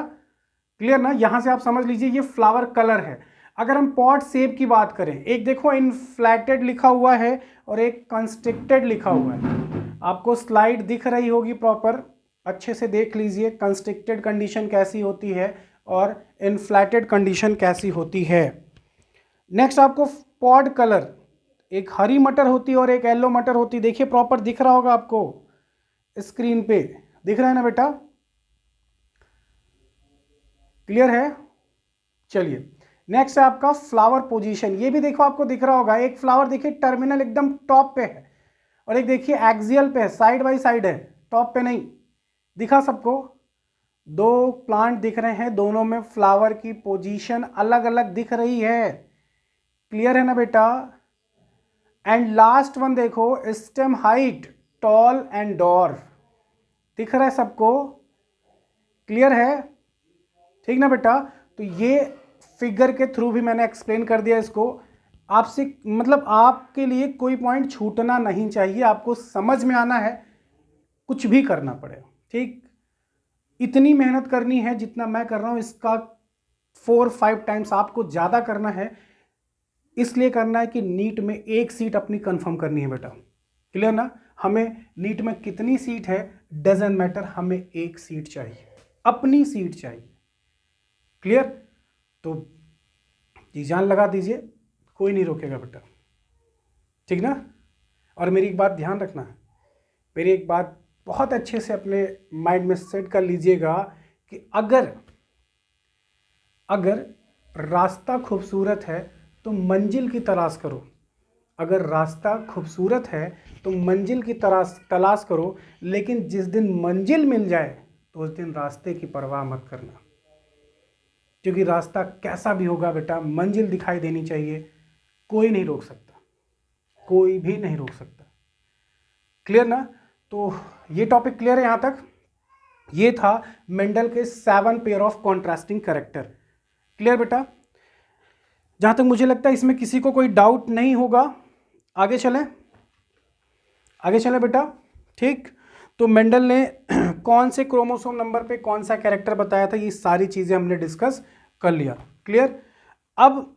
क्लियर ना? यहां से आप समझ लीजिए ये फ्लावर कलर है। अगर हम पॉट शेप की बात करें, एक देखो इनफ्लेटेड लिखा हुआ है और एक कंस्ट्रिक्टेड लिखा हुआ है। आपको स्लाइड दिख रही होगी प्रॉपर, अच्छे से देख लीजिए कंस्ट्रिक्टेड कंडीशन कैसी होती है और इनफ्लेटेड कंडीशन कैसी होती है। नेक्स्ट आपको पॉड कलर, एक हरी मटर होती है और एक येलो मटर होती है। देखिए प्रॉपर दिख रहा होगा आपको, स्क्रीन पे दिख रहा है ना बेटा? क्लियर है? चलिए नेक्स्ट है आपका फ्लावर पोजीशन। ये भी देखो आपको दिख रहा होगा, एक फ्लावर देखिए टर्मिनल एकदम टॉप पे है और एक देखिए एक्सियल पे है, साइड बाय साइड है, टॉप पे नहीं। दिखा सबको? दो प्लांट दिख रहे हैं, दोनों में फ्लावर की पोजीशन अलग अलग दिख रही है। क्लियर है ना बेटा? एंड लास्ट वन देखो, stem height, tall and dwarf. दिख रहा है सबको? क्लियर है? ठीक ना बेटा? तो ये फिगर के थ्रू भी मैंने एक्सप्लेन कर दिया इसको। आपसे मतलब आपके लिए कोई पॉइंट छूटना नहीं चाहिए, आपको समझ में आना है, कुछ भी करना पड़े। ठीक, इतनी मेहनत करनी है जितना मैं कर रहा हूं, इसका 4-5 टाइम्स आपको ज़्यादा करना है। इसलिए करना है कि नीट में एक सीट अपनी कंफर्म करनी है बेटा। क्लियर ना? हमें नीट में कितनी सीट है डजंट मैटर, हमें एक सीट चाहिए, अपनी सीट चाहिए। क्लियर? तो जी जान लगा दीजिए, कोई नहीं रोकेगा बेटा। ठीक ना? और मेरी एक बात ध्यान रखना, मेरी एक बात बहुत अच्छे से अपने माइंड में सेट कर लीजिएगा कि अगर रास्ता खूबसूरत है तो मंजिल की तलाश करो। अगर रास्ता खूबसूरत है तो मंजिल की तलाश करो, लेकिन जिस दिन मंजिल मिल जाए तो उस दिन रास्ते की परवाह मत करना, क्योंकि रास्ता कैसा भी होगा बेटा, मंजिल दिखाई देनी चाहिए। कोई नहीं रोक सकता, कोई भी नहीं रोक सकता। क्लियर ना? तो ये टॉपिक क्लियर है यहां तक? ये था मेंडल के 7 pair of contrasting character. Clear बेटा? जहां तक मुझे लगता है इसमें किसी को कोई डाउट नहीं होगा। आगे चलें, आगे चलें बेटा। ठीक, तो मेंडल ने कौन से क्रोमोसोम नंबर पे कौन सा कैरेक्टर बताया था, ये सारी चीजें हमने डिस्कस कर लिया। क्लियर? अब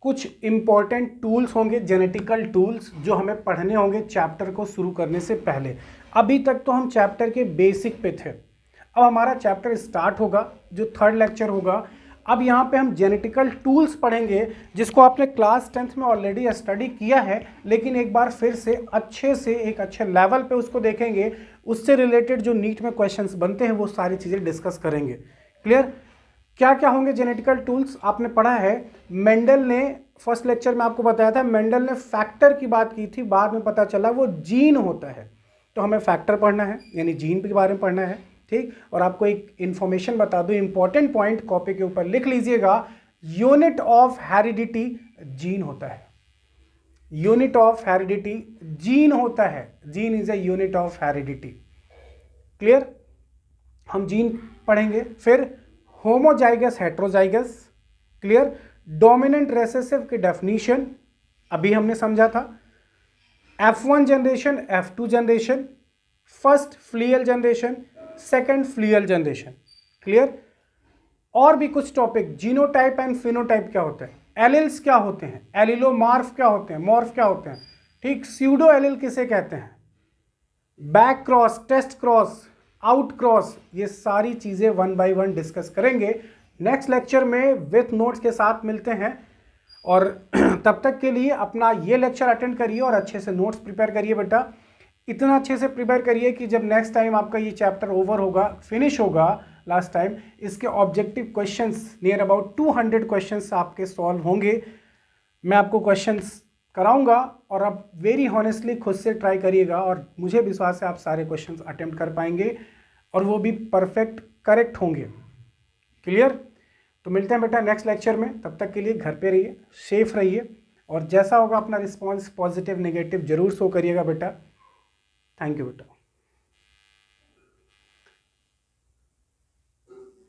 कुछ इंपॉर्टेंट टूल्स होंगे, जेनेटिकल टूल्स, जो हमें पढ़ने होंगे चैप्टर को शुरू करने से पहले। अभी तक तो हम चैप्टर के बेसिक पे थे, अब हमारा चैप्टर स्टार्ट होगा जो 3rd लेक्चर होगा। अब यहाँ पे हम जेनेटिकल टूल्स पढ़ेंगे, जिसको आपने क्लास 10th में ऑलरेडी स्टडी किया है, लेकिन एक बार फिर से अच्छे से एक अच्छे लेवल पे उसको देखेंगे। उससे रिलेटेड जो नीट में क्वेश्चंस बनते हैं वो सारी चीज़ें डिस्कस करेंगे। क्लियर? क्या क्या होंगे जेनेटिकल टूल्स? आपने पढ़ा है, मेंडल ने फर्स्ट लेक्चर में आपको बताया था, मेंडल ने फैक्टर की बात की थी, बाद में पता चला वो जीन होता है। तो हमें फैक्टर पढ़ना है, यानी जीन के बारे में पढ़ना है। ठीक, और आपको एक इंफॉर्मेशन बता दूं, इंपॉर्टेंट पॉइंट कॉपी के ऊपर लिख लीजिएगा, यूनिट ऑफ हेरिडिटी जीन होता है। यूनिट ऑफ हेरिडिटी जीन होता है, gene is a unit of heredity. Clear? हम जीन पढ़ेंगे। फिर homozygous heterozygous. Clear? Dominant recessive की डेफिनेशन अभी हमने समझा था। F1 generation, F2 generation, first filial generation, second filial generation. Clear? और भी कुछ टॉपिक, जीनोटाइप एंड फिनोटाइप क्या होते हैं, एलिल्स क्या होते हैं, एलिलोमार्फ क्या होते हैं, मॉर्फ क्या होते हैं, ठीक, स्यूडो एलिल किसे कहते हैं, back cross, test cross, out cross, ये सारी चीजें 1 बाय 1 डिस्कस करेंगे नेक्स्ट लेक्चर में विथ नोट्स के साथ मिलते हैं। और तब तक के लिए अपना ये लेक्चर अटेंड करिए और अच्छे से नोट्स प्रिपेयर करिए बेटा। इतना अच्छे से प्रिपेयर करिए कि जब नेक्स्ट टाइम आपका ये चैप्टर ओवर होगा, फिनिश होगा लास्ट टाइम, इसके objective questions near about 200 questions आपके सॉल्व होंगे। मैं आपको क्वेश्चंस कराऊंगा और आप वेरी हॉनेस्टली खुद से ट्राई करिएगा और मुझे विश्वास है आप सारे क्वेश्चंस अटेम्प्ट कर पाएंगे और वो भी परफेक्ट करेक्ट होंगे। क्लियर? तो मिलते हैं बेटा नेक्स्ट लेक्चर में। तब तक के लिए घर पे रहिए, सेफ रहिए और जैसा होगा अपना रिस्पॉन्स पॉजिटिव नेगेटिव जरूर शो करिएगा बेटा। थैंक यू बेटा।